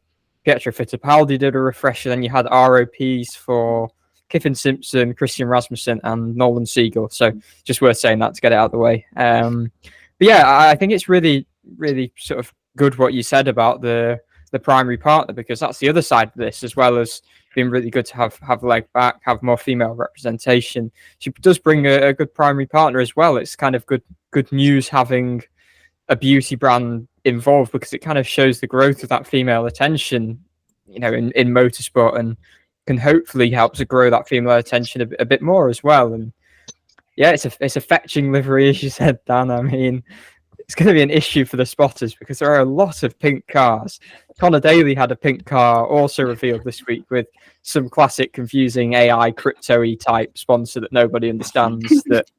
Pietro Fittipaldi did a refresher, then you had ROPs for Kiffin Simpson, Christian Rasmussen and Nolan Siegel. So just worth saying that to get it out of the way. But yeah, I think it's really, really sort of good what you said about the primary partner, because that's the other side of this, as well as being really good to have Legg back, have more female representation. She does bring a good primary partner as well. It's kind of good news having a beauty brand involved, because it kind of shows the growth of that female attention, in motorsport, and can hopefully help to grow that female attention a bit more as well. And yeah, it's a fetching livery, as you said, Dan. I mean, it's going to be an issue for the spotters, because there are a lot of pink cars. Connor Daly had a pink car also revealed this week, with some classic confusing AI crypto-y type sponsor that nobody understands that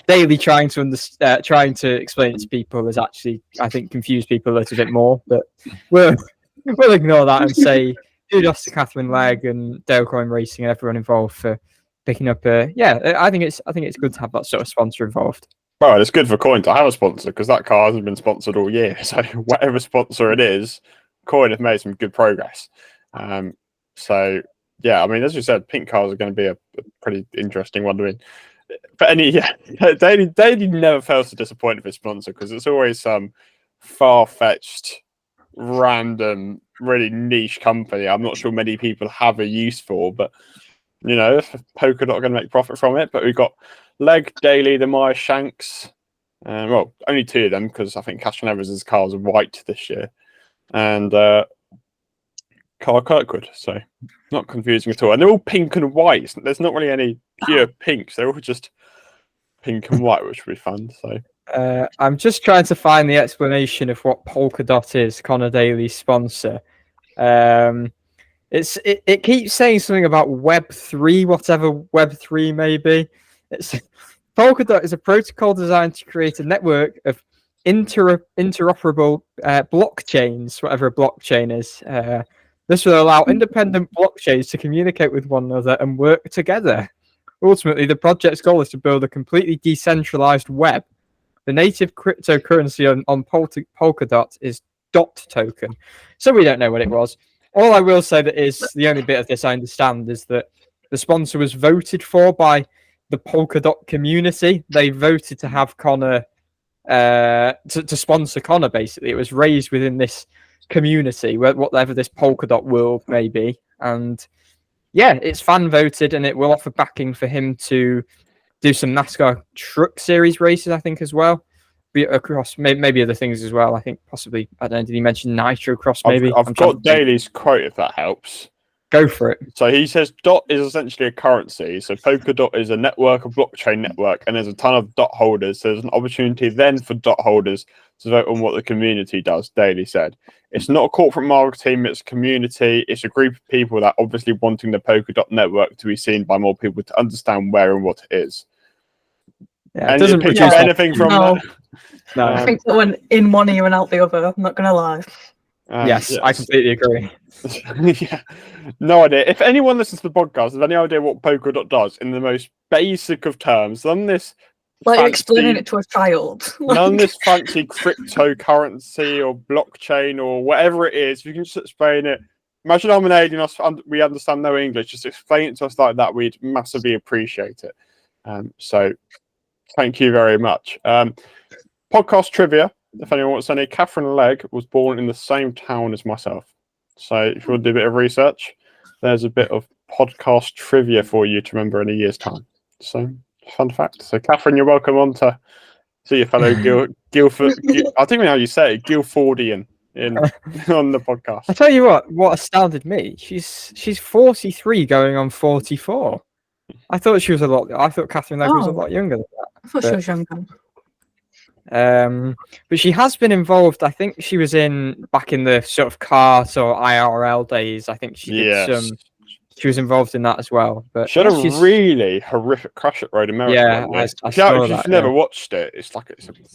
Daly trying to explain it to people has actually, I think, confused people a little bit more. But we'll ignore that and say kudos to Catherine Legg and Dale Coyne Racing and everyone involved for picking up. I think it's good to have that sort of sponsor involved. Well, it's good for Coyne to have a sponsor because that car hasn't been sponsored all year. So whatever sponsor it is, Coyne have made some good progress. So yeah, I mean, as you said, pink cars are going to be a pretty interesting one to win. But Daly never fails to disappoint with his sponsor because it's always some far-fetched, random, really niche company. I'm not sure many people have a use for, but Polka Dot are going to make profit from it. But we've got Legg, Daly, the Meyer Shanks. Well, only two of them because I think Catherine Evans' cars are white this year, and Carl Kirkwood. So not confusing at all. And they're all pink and white. There's not really any pure pinks. They're all just pink and white, which would be fun. So I'm just trying to find the explanation of what Polka Dot is, Connor Daly's sponsor. It keeps saying something about Web3, whatever Web3 may be. Polka Dot is a protocol designed to create a network of interoperable blockchains, whatever a blockchain is. This will allow independent blockchains to communicate with one another and work together. Ultimately, the project's goal is to build a completely decentralized web. The native cryptocurrency on Polka Dot is DOT token. So we don't know what it was. All I will say that is the only bit of this I understand is that the sponsor was voted for by the Polka Dot community. They voted to have Connor to sponsor Connor. Basically, it was raised within this community, whatever this Polka Dot world may be, and yeah, it's fan voted, and it will offer backing for him to do some NASCAR Truck Series races, I think, as well. Be across maybe other things as well. I think possibly, I don't know, did he mention Nitro Cross? Maybe I've got Daly's quote if that helps. Go for it. So he says DOT is essentially a currency. So Polka Dot is a network, a blockchain network, and there's a ton of DOT holders. So there's an opportunity then for DOT holders to vote on what the community does, Daly said. It's not a corporate marketing, it's a community. It's a group of people that are obviously wanting the Polka Dot network to be seen by more people to understand where and what it is. Yeah, it doesn't picture anything from that. No, I think that went in one ear and out the other. I'm not going to lie. Yes, I completely agree. Yeah, no idea. If anyone listens to the podcast, has any idea what Polka Dot does in the most basic of terms, none this like explaining it to a child. None this fancy cryptocurrency or blockchain or whatever it is. If you can just explain it. Imagine I'm an alien, we understand no English. Just explain it to us like that. We'd massively appreciate it. So thank you very much. Podcast trivia. If anyone wants any, Catherine Legg was born in the same town as myself. So if you want to do a bit of research, there's a bit of podcast trivia for you to remember in a year's time. So, fun fact. So, Catherine, you're welcome on to see your fellow Guildford. I don't even know how you say it, Guildfordian on the podcast. I tell you what astounded me. She's 43 going on 44. I thought Catherine Legg was a lot younger than that. I thought she was younger. But she has been involved. I think she was back in the sort of kart or IRL days. I think she did she was involved in that as well. But she had a really horrific crash at Road America. Yeah, I saw that. If you've never watched it, it's a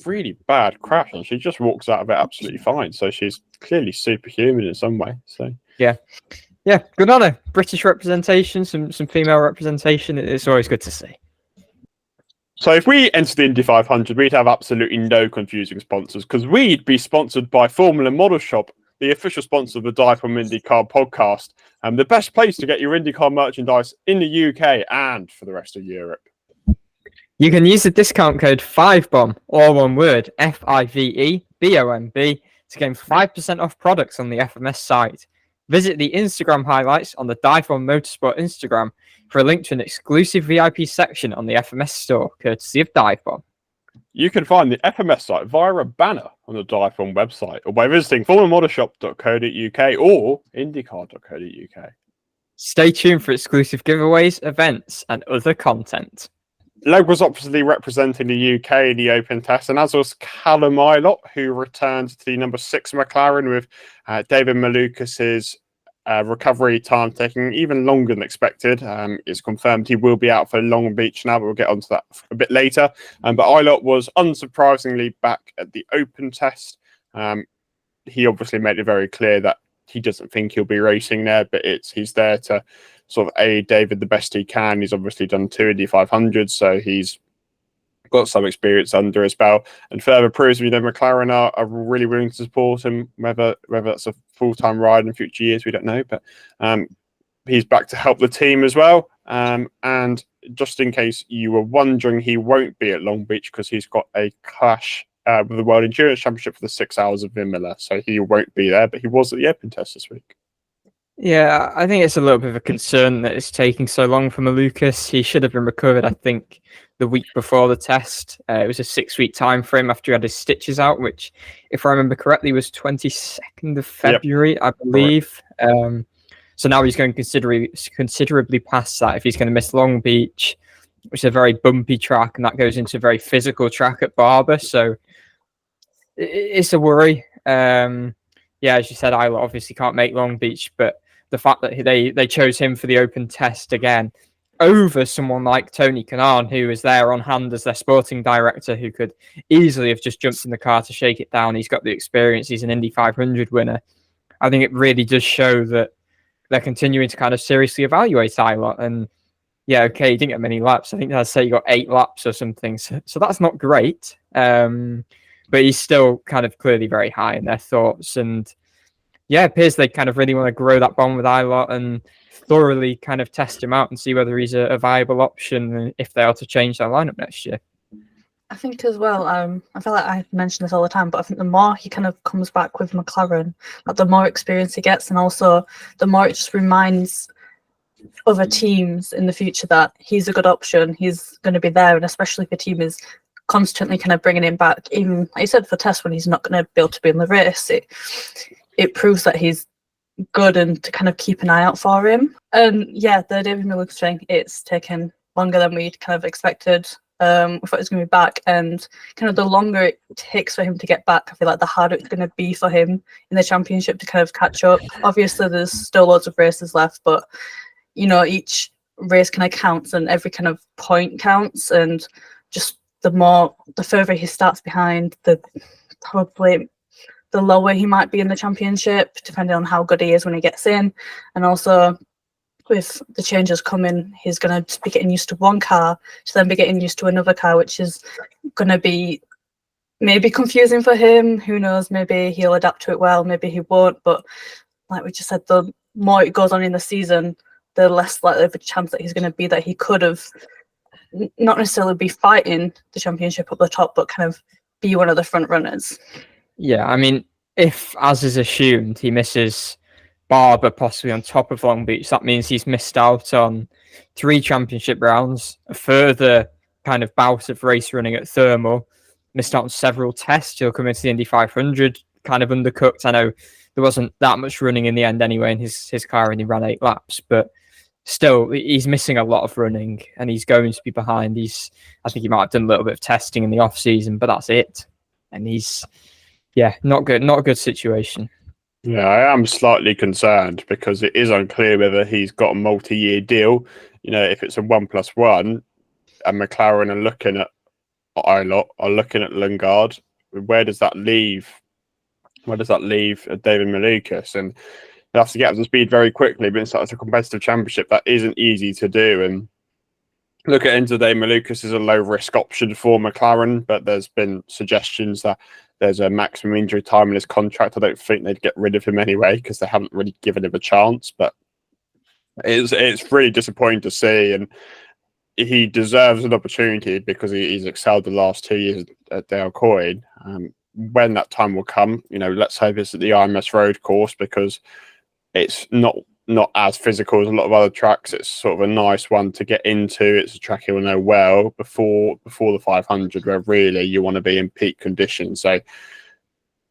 really bad crash, and she just walks out of it absolutely fine. So she's clearly superhuman in some way. So yeah, good on her. British representation, some female representation. It's always good to see. So if we entered the Indy 500, we'd have absolutely no confusing sponsors because we'd be sponsored by Formula Model Shop, the official sponsor of the DIVEBOMB IndyCar Podcast, and the best place to get your IndyCar merchandise in the UK and for the rest of Europe. You can use the discount code 5BOMB, all one word, FIVEBOMB, to gain 5% off products on the FMS site. Visit the Instagram highlights on the DIVEBOMB Motorsport Instagram for a link to an exclusive VIP section on the FMS store, courtesy of DIVEBOMB. You can find the FMS site via a banner on the DIVEBOMB website or by visiting formulamotorshop.co.uk or indycar.co.uk. Stay tuned for exclusive giveaways, events, and other content. Legg was obviously representing the UK in the Open Test, and as was Callum Ilott, who returned to the number 6 McLaren with David Malukas' recovery time taking even longer than expected. It's confirmed he will be out for Long Beach now, but we'll get onto that a bit later. But Ilott was unsurprisingly back at the open test. He obviously made it very clear that he doesn't think he'll be racing there, but he's there to sort of aid David the best he can. He's obviously done 2 Indy 500s, so he's got some experience under his belt, and further proves McLaren are really willing to support him. Whether that's a full-time ride in future years, we don't know, but he's back to help the team as well. And just in case you were wondering, he won't be at Long Beach because he's got a clash with the World Endurance Championship for the 6 hours of Imola, so he won't be there, but he was at the open test this week. Yeah, I think it's a little bit of a concern that it's taking so long for Malukas. He should have been recovered, I think, the week before the test. It was a 6-week time frame after he had his stitches out, which, if I remember correctly, was 22nd of February, yep, I believe. So now he's going considerably past that if he's going to miss Long Beach, which is a very bumpy track, and that goes into a very physical track at Barber. So it's a worry. Yeah, as you said, I obviously can't make Long Beach, but the fact that they chose him for the open test again over someone like Tony Kanaan, who was there on hand as their sporting director, who could easily have just jumped in the car to shake it down. He's got the experience. He's an Indy 500 winner. I think it really does show that they're continuing to kind of seriously evaluate Ilott. And yeah, okay, he didn't get many laps. I think I'd say he got 8 laps or something. So that's not great. But he's still kind of clearly very high in their thoughts. And yeah, it appears they kind of really want to grow that bond with Ilott and thoroughly kind of test him out and see whether he's a viable option if they are to change their lineup next year. I think as well, I feel like I mention this all the time, but I think the more he kind of comes back with McLaren, like the more experience he gets, and also the more it just reminds other teams in the future that he's a good option, he's going to be there, and especially if the team is constantly kind of bringing him back, even like you said for tests when he's not going to be able to be in the race, it proves that he's good and to kind of keep an eye out for him. And yeah, the David Malukas thing, it's taken longer than we'd kind of expected. We thought he was going to be back, and kind of the longer it takes for him to get back, I feel like the harder it's going to be for him in the championship to kind of catch up. Obviously, there's still loads of races left, but you know, each race kind of counts, and every kind of point counts, and just the further he starts behind, probably the lower he might be in the championship, depending on how good he is when he gets in. And also, with the changes coming, he's going to be getting used to one car to then be getting used to another car, which is going to be maybe confusing for him. Who knows? Maybe he'll adapt to it well, maybe he won't. But like we just said, the more it goes on in the season, the less likely of a chance that he's going to be that he could have not necessarily be fighting the championship up the top, but kind of be one of the front runners. Yeah, I mean, if, as is assumed, he misses Barber possibly on top of Long Beach, that means he's missed out on 3 championship rounds, a further kind of bout of race running at Thermal, missed out on several tests. He'll come into the Indy 500 kind of undercooked. I know there wasn't that much running in the end anyway, and his car only ran 8 laps, but still, he's missing a lot of running, and he's going to be behind. I think he might have done a little bit of testing in the off season, but that's it. And not good, not a good situation. Yeah, I am slightly concerned because it is unclear whether he's got a multi-year deal. You know, if it's a 1+1, and McLaren are looking at Ilott, are looking at Lundgaard, where does that leave? Where does that leave David Malukas? And they have to get up to speed very quickly, but it's such a competitive championship that isn't easy to do. And look at into David Malukas as a low-risk option for McLaren, but there's been suggestions that there's a maximum injury time in his contract. I don't think they'd get rid of him anyway because they haven't really given him a chance. But it's really disappointing to see, and he deserves an opportunity because he's excelled the last 2 years at Dale Coyne. When that time will come, you know, let's hope it's at the IMS road course because it's not as physical as a lot of other tracks. It's sort of a nice one to get into. It's a track you'll know well before the 500, where really you want to be in peak condition. So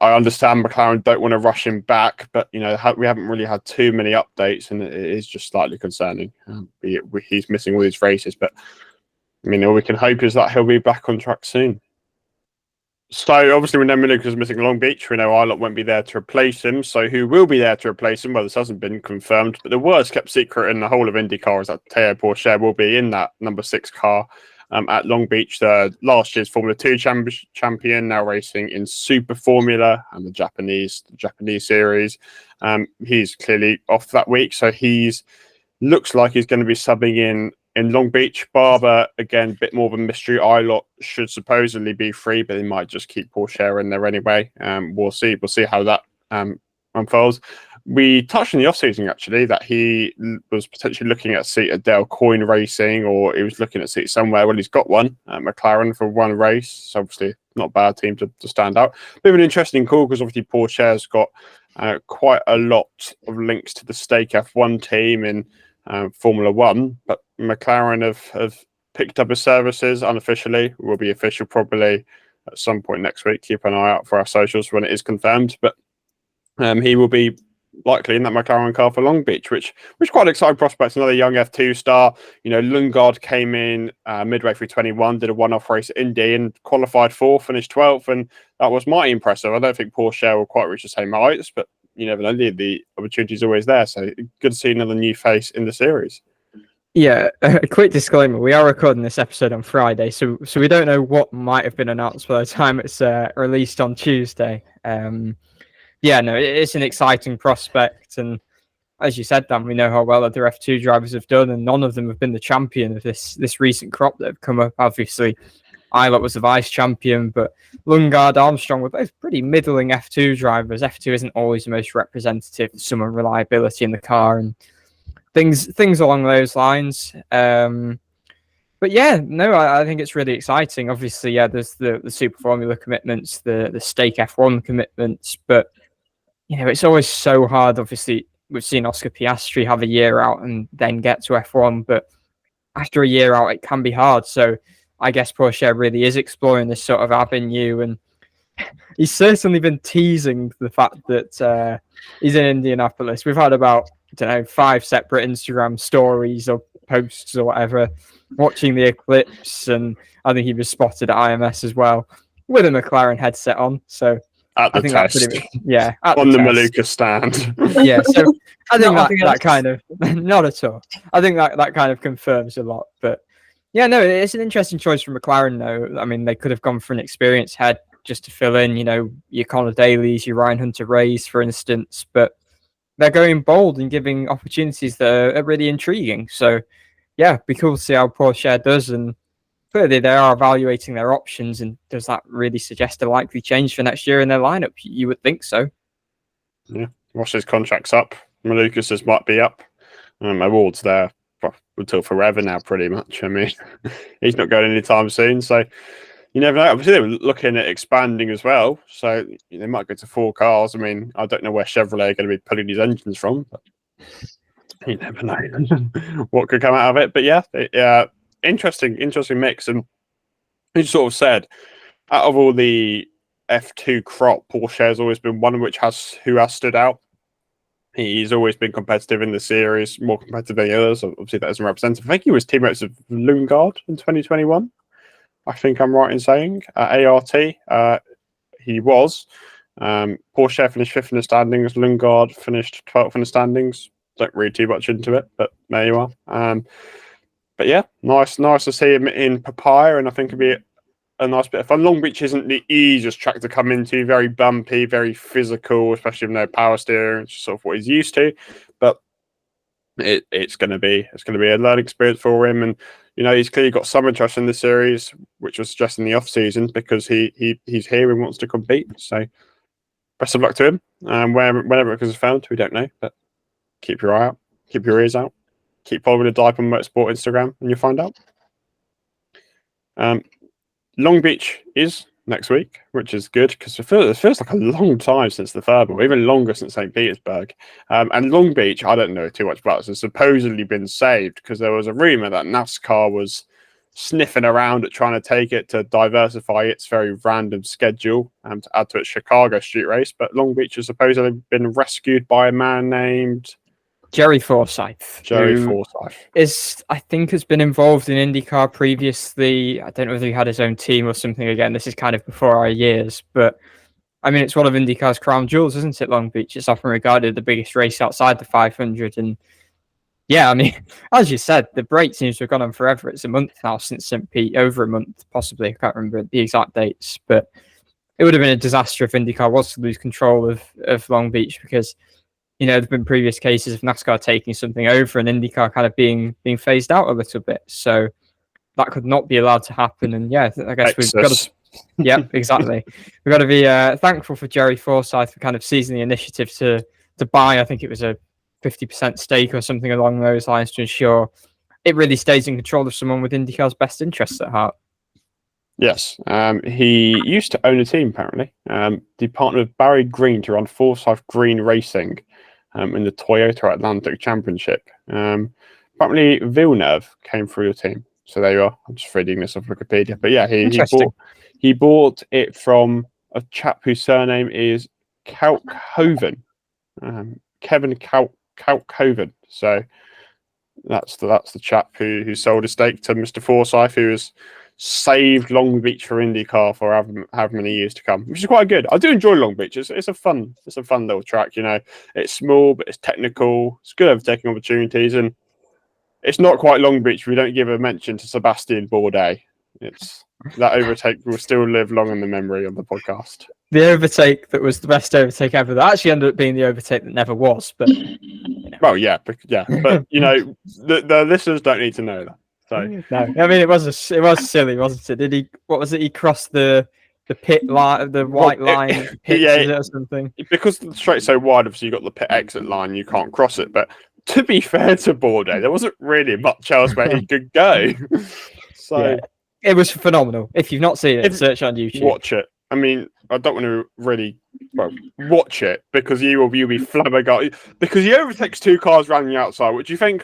I understand McLaren don't want to rush him back, but you know, we haven't really had too many updates, and it is just slightly concerning. He's missing all these races, but I mean, all we can hope is that he'll be back on track soon. So obviously we know Maluka's missing Long Beach. We know Ilott won't be there to replace him. So who will be there to replace him? Well, this hasn't been confirmed, but the worst kept secret in the whole of IndyCar is that Theo Pourchaire will be in that number 6 car at Long Beach. Last year's Formula 2 champion, now racing in Super Formula and the Japanese series. He's clearly off that week, so looks like he's going to be subbing in Long Beach. Barber, again, a bit more of a mystery. Ilott should supposedly be free, but they might just keep Pourchaire in there anyway. We'll see. We'll see how that unfolds. We touched in the off-season, actually, that he was potentially looking at a seat at Dale Coyne Racing, or he was looking at a seat somewhere. Well, he's got one at McLaren for one race. So obviously not a bad team to stand out. Bit of an interesting call, because obviously Pourchaire's got quite a lot of links to the Stake F1 team in Formula 1, but McLaren have picked up his services unofficially. Will be official probably at some point next week. Keep an eye out for our socials when it is confirmed, but he will be likely in that McLaren car for Long Beach, which quite an exciting prospect. Another young F2 star. Lundgaard came in midway through 21, did a one-off race at Indy and qualified 4th, finished 12th, and that was mighty impressive. I don't think Pourchaire will quite reach the same heights, but you never know, the opportunity is always there. So good to see another new face in the series. Yeah, a quick disclaimer. We are recording this episode on Friday, so we don't know what might have been announced by the time it's released on Tuesday. Yeah, no, it's an exciting prospect. And as you said, Dan, we know how well other F2 drivers have done, and none of them have been the champion of this recent crop that have come up. Obviously, Ilott was the vice champion, but Lundgaard, Armstrong were both pretty middling F2 drivers. F2 isn't always the most representative of some reliability in the car and things along those lines. But yeah, no, I think it's really exciting. Obviously, yeah, there's the Super Formula commitments, the Stake F1 commitments, but it's always so hard. Obviously, we've seen Oscar Piastri have a year out and then get to F1, but after a year out, it can be hard. So I guess Pourchaire really is exploring this sort of avenue, and he's certainly been teasing the fact that he's in Indianapolis. We've had about 5 separate Instagram stories or posts or whatever watching the eclipse, and I think he was spotted at IMS as well with a McLaren headset on. So at the test, on the Maluka stand. Yeah, so I think that kind of not at all. I think that kind of confirms a lot. But yeah, no, it's an interesting choice from McLaren, though. I mean, they could have gone for an experienced head just to fill in, your Connor Daly's, your Ryan Hunter-Reys, for instance. But they're going bold and giving opportunities that are really intriguing. So yeah, be cool to see how Pourchaire does, and clearly they are evaluating their options. And does that really suggest a likely change for next year in their lineup? You would think so. Yeah, Ross's contract's up. Malukas might be up. Award's there until forever now, pretty much. I mean, he's not going anytime soon, so you never know. Obviously, they were looking at expanding as well, so they might go to 4 cars. I mean, I don't know where Chevrolet are going to be pulling these engines from, but you never know what could come out of it. But yeah, interesting mix. And you sort of said, out of all the F2 crop, Pourchaire has always been one who has stood out. He's always been competitive in the series, more competitive than the others. Obviously, that isn't representative. I think he was teammates of Lundgaard in 2021. I think I'm right in saying ART. He was. Pourchaire finished 5th in the standings. Lundgaard finished 12th in the standings. Don't read too much into it, but there you are. But yeah, nice to see him in Papaya, and I think it'd be a nice bit of fun. Long Beach isn't the easiest track to come into. Very bumpy, very physical, especially with no power steering. It's sort of what he's used to. But it's going to be a learning experience for him, and he's clearly got some interest in the series, which was just in the off season, because he's here and wants to compete. So best of luck to him. Whenever it is found, we don't know, but keep your eye out, keep your ears out, keep following the DIVEBOMB Motorsport Instagram, and you'll find out. Long Beach is next week, which is good, because it feels like a long time since the Furbo, even longer since St. Petersburg. And Long Beach, I don't know too much about this, has supposedly been saved because there was a rumor that NASCAR was sniffing around at trying to take it to diversify its very random schedule to add to its Chicago street race. But Long Beach has supposedly been rescued by a man named Jerry Forsyth. Jerry who Forsyth I think has been involved in IndyCar previously. I don't know whether he had his own team or something. Again, this is kind of before our years, but I mean, it's one of IndyCar's crown jewels, isn't it, Long Beach? It's often regarded the biggest race outside the 500. And yeah, I mean, as you said, the break seems to have gone on forever. It's a month now since St. Pete, over a month, possibly. I can't remember the exact dates, but it would have been a disaster if IndyCar was to lose control of Long Beach, because, you know, there have been previous cases of NASCAR taking something over and IndyCar kind of being phased out a little bit. So that could not be allowed to happen. And yeah, I guess we've got to... Yeah, exactly. We've got to be thankful for Jerry Forsyth for kind of seizing the initiative to buy, I think it was a 50% stake or something along those lines, to ensure it really stays in control of someone with IndyCar's best interests at heart. Yes, he used to own a team, apparently. He partnered with Barry Green to run Forsyth Green Racing in the Toyota Atlantic Championship. Apparently, Villeneuve came through your team. So there you are. I'm just reading this off Wikipedia. But yeah, he bought it from a chap whose surname is Kalkhoven. Kevin Kalkhoven. So that's the chap who sold a stake to Mr. Forsyth, who has saved Long Beach for IndyCar for however many years to come, which is quite good. I do enjoy Long Beach. It's a fun little track. You know, it's small but it's technical. It's good overtaking opportunities, and it's not quite Long Beach if we don't give a mention to Sebastian Bourdais. That overtake will still live long in the memory of the podcast. The overtake that was the best overtake ever. That actually ended up being the overtake that never was. But you know. Well, yeah, but you know, the listeners don't need to know that. So no, I mean it was silly, wasn't it? What was it? He crossed the pit line, the white line, or something. Because the straight's so wide, obviously you got the pit exit line, you can't cross it. But to be fair to Bourdais, there wasn't really much else where he could go. So. Yeah. It was phenomenal. If you've not seen it, search on YouTube. Watch it. I mean, I don't want to really watch it because you'll be flabbergasted, because he overtakes two cars around the outside, which you think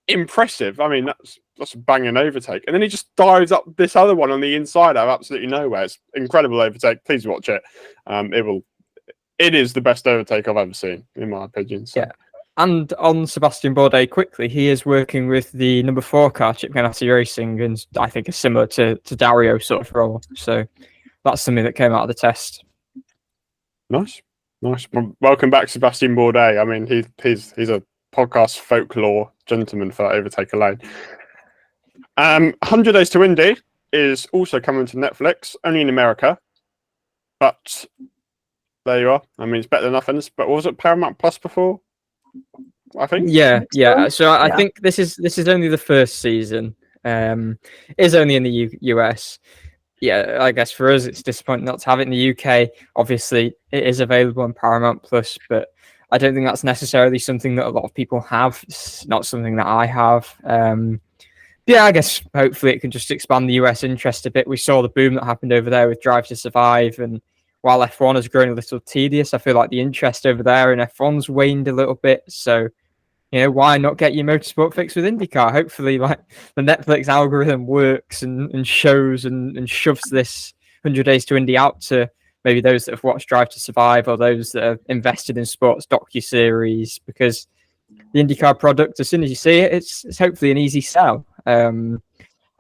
impressive. I mean, that's a banging overtake, and then he just dives up this other one on the inside out of absolutely nowhere. It's incredible overtake. Please watch it. It is the best overtake I've ever seen, in my opinion. So. Yeah. And on Sebastian Bourdais, quickly, he is working with the number 4 car, Chip Ganassi Racing, and I think is similar to Dario sort of role. So that's something that came out of the test. Nice. Welcome back, Sebastian Bourdais. I mean, he's a podcast folklore gentleman for that overtake alone. 100 Days to Indy is also coming to Netflix, only in America. But there you are. I mean, it's better than nothing. But was it Paramount Plus before? I think. Yeah. So I think this is only the first season. Is only in the US. Yeah, I guess for us it's disappointing not to have it in the UK. Obviously, it is available on Paramount Plus, but I don't think that's necessarily something that a lot of people have. It's not something that I have. Yeah, I guess hopefully it can just expand the US interest a bit. We saw the boom that happened over there with Drive to Survive, and while F1 has grown a little tedious, I feel like the interest over there in F1's waned a little bit. So, you know, why not get your motorsport fix with IndyCar? Hopefully, like the Netflix algorithm works and shows and shoves this 100 Days to Indy out to maybe those that have watched Drive to Survive or those that are invested in sports docuseries, because the IndyCar product, as soon as you see it, it's hopefully an easy sell.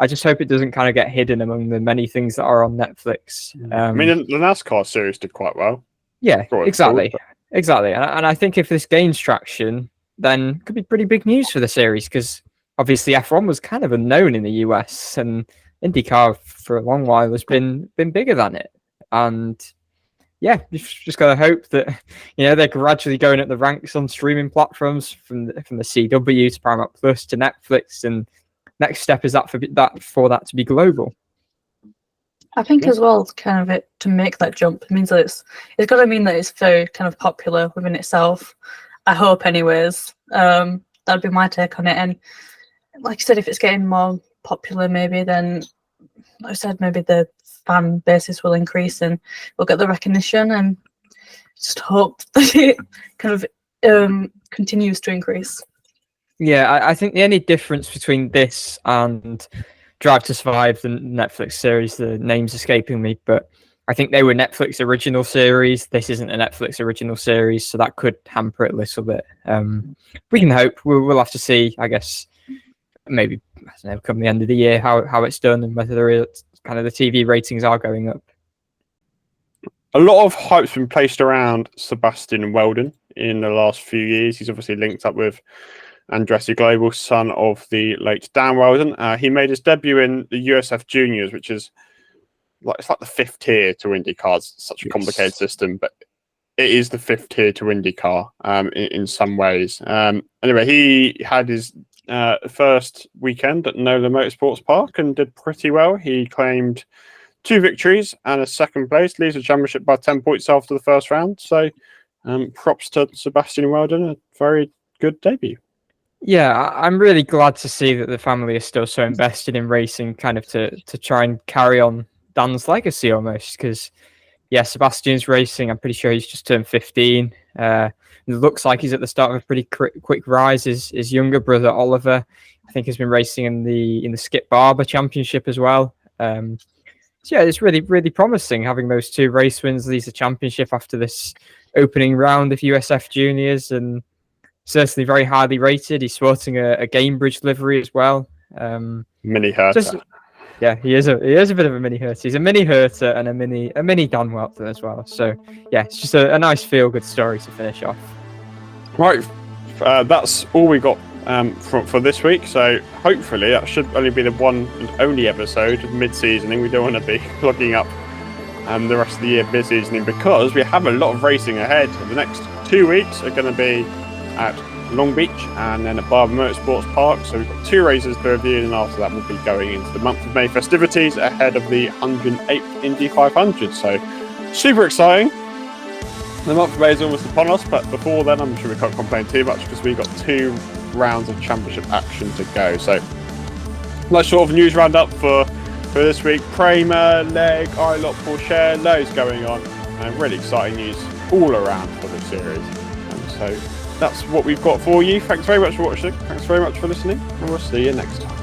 I just hope it doesn't kind of get hidden among the many things that are on Netflix. I mean, the NASCAR series did quite well. Yeah, exactly. And I think if this gains traction, then it could be pretty big news for the series, because obviously F1 was kind of unknown in the US, and IndyCar for a long while has been bigger than it. And yeah, you've just got to hope that, you know, they're gradually going up the ranks on streaming platforms from the CW to Paramount Plus to Netflix, and next step is for that to be global. I think as well, kind of it to make that jump, it means that it's got to mean that it's very kind of popular within itself. I hope, anyways. That'd be my take on it. And like I said, if it's getting more popular, maybe then, like I said, maybe the fan basis will increase and we'll get the recognition. And just hope that it kind of continues to increase. Yeah, I think the only difference between this and Drive to Survive, the Netflix series, the name's escaping me, but I think they were Netflix original series. This isn't a Netflix original series, so that could hamper it a little bit. We can hope. We'll have to see, I guess, maybe, I don't know, come the end of the year, how it's done and whether there is, kind of the TV ratings are going up. A lot of hype's been placed around Sebastian Wheldon in the last few years. He's obviously linked up with Andretti Global, son of the late Dan Wheldon. He made his debut in the USF Juniors, which is it's like the fifth tier to IndyCar. It's such a complicated system, but it is the fifth tier to IndyCar in some ways. Anyway, he had his first weekend at NOLA Motorsports Park and did pretty well. He claimed 2 victories and a second place, leads the championship by 10 points after the first round. So props to Sebastian Wheldon, a very good debut. Yeah, I'm really glad to see that the family is still so invested in racing, kind of to try and carry on Dan's legacy almost. Because, yeah, Sebastian's racing. I'm pretty sure he's just turned 15. It looks like he's at the start of a pretty quick rise. His younger brother Oliver, I think, has been racing in the Skip Barber Championship as well. So yeah, it's really, really promising having those 2 race wins, leads the championship after this opening round of USF Juniors, and certainly very highly rated. He's sporting a Gamebridge livery as well. Mini Herter. Yeah, he is a bit of a mini Herter. He's a mini Herter and a mini Dan Wheldon as well. So yeah, it's just a nice feel-good story to finish off. Right, that's all we got for this week. So hopefully that should only be the one and only episode of mid-seasoning. We don't want to be clogging up the rest of the year mid-seasoning, because we have a lot of racing ahead. The next 2 weeks are going to be at Long Beach and then at Barber Motorsports Park. So we've got 2 races to review, and after that we'll be going into the month of May festivities ahead of the 108th Indy 500. So super exciting. The month of May is almost upon us, but before then I'm sure we can't complain too much because we've got 2 rounds of championship action to go. So nice sort of news roundup for this week. Prema, Leg, Ilott, Pourchaire, loads going on, and really exciting news all around for the series. And so that's what we've got for you. Thanks very much for watching. Thanks very much for listening, and we'll see you next time.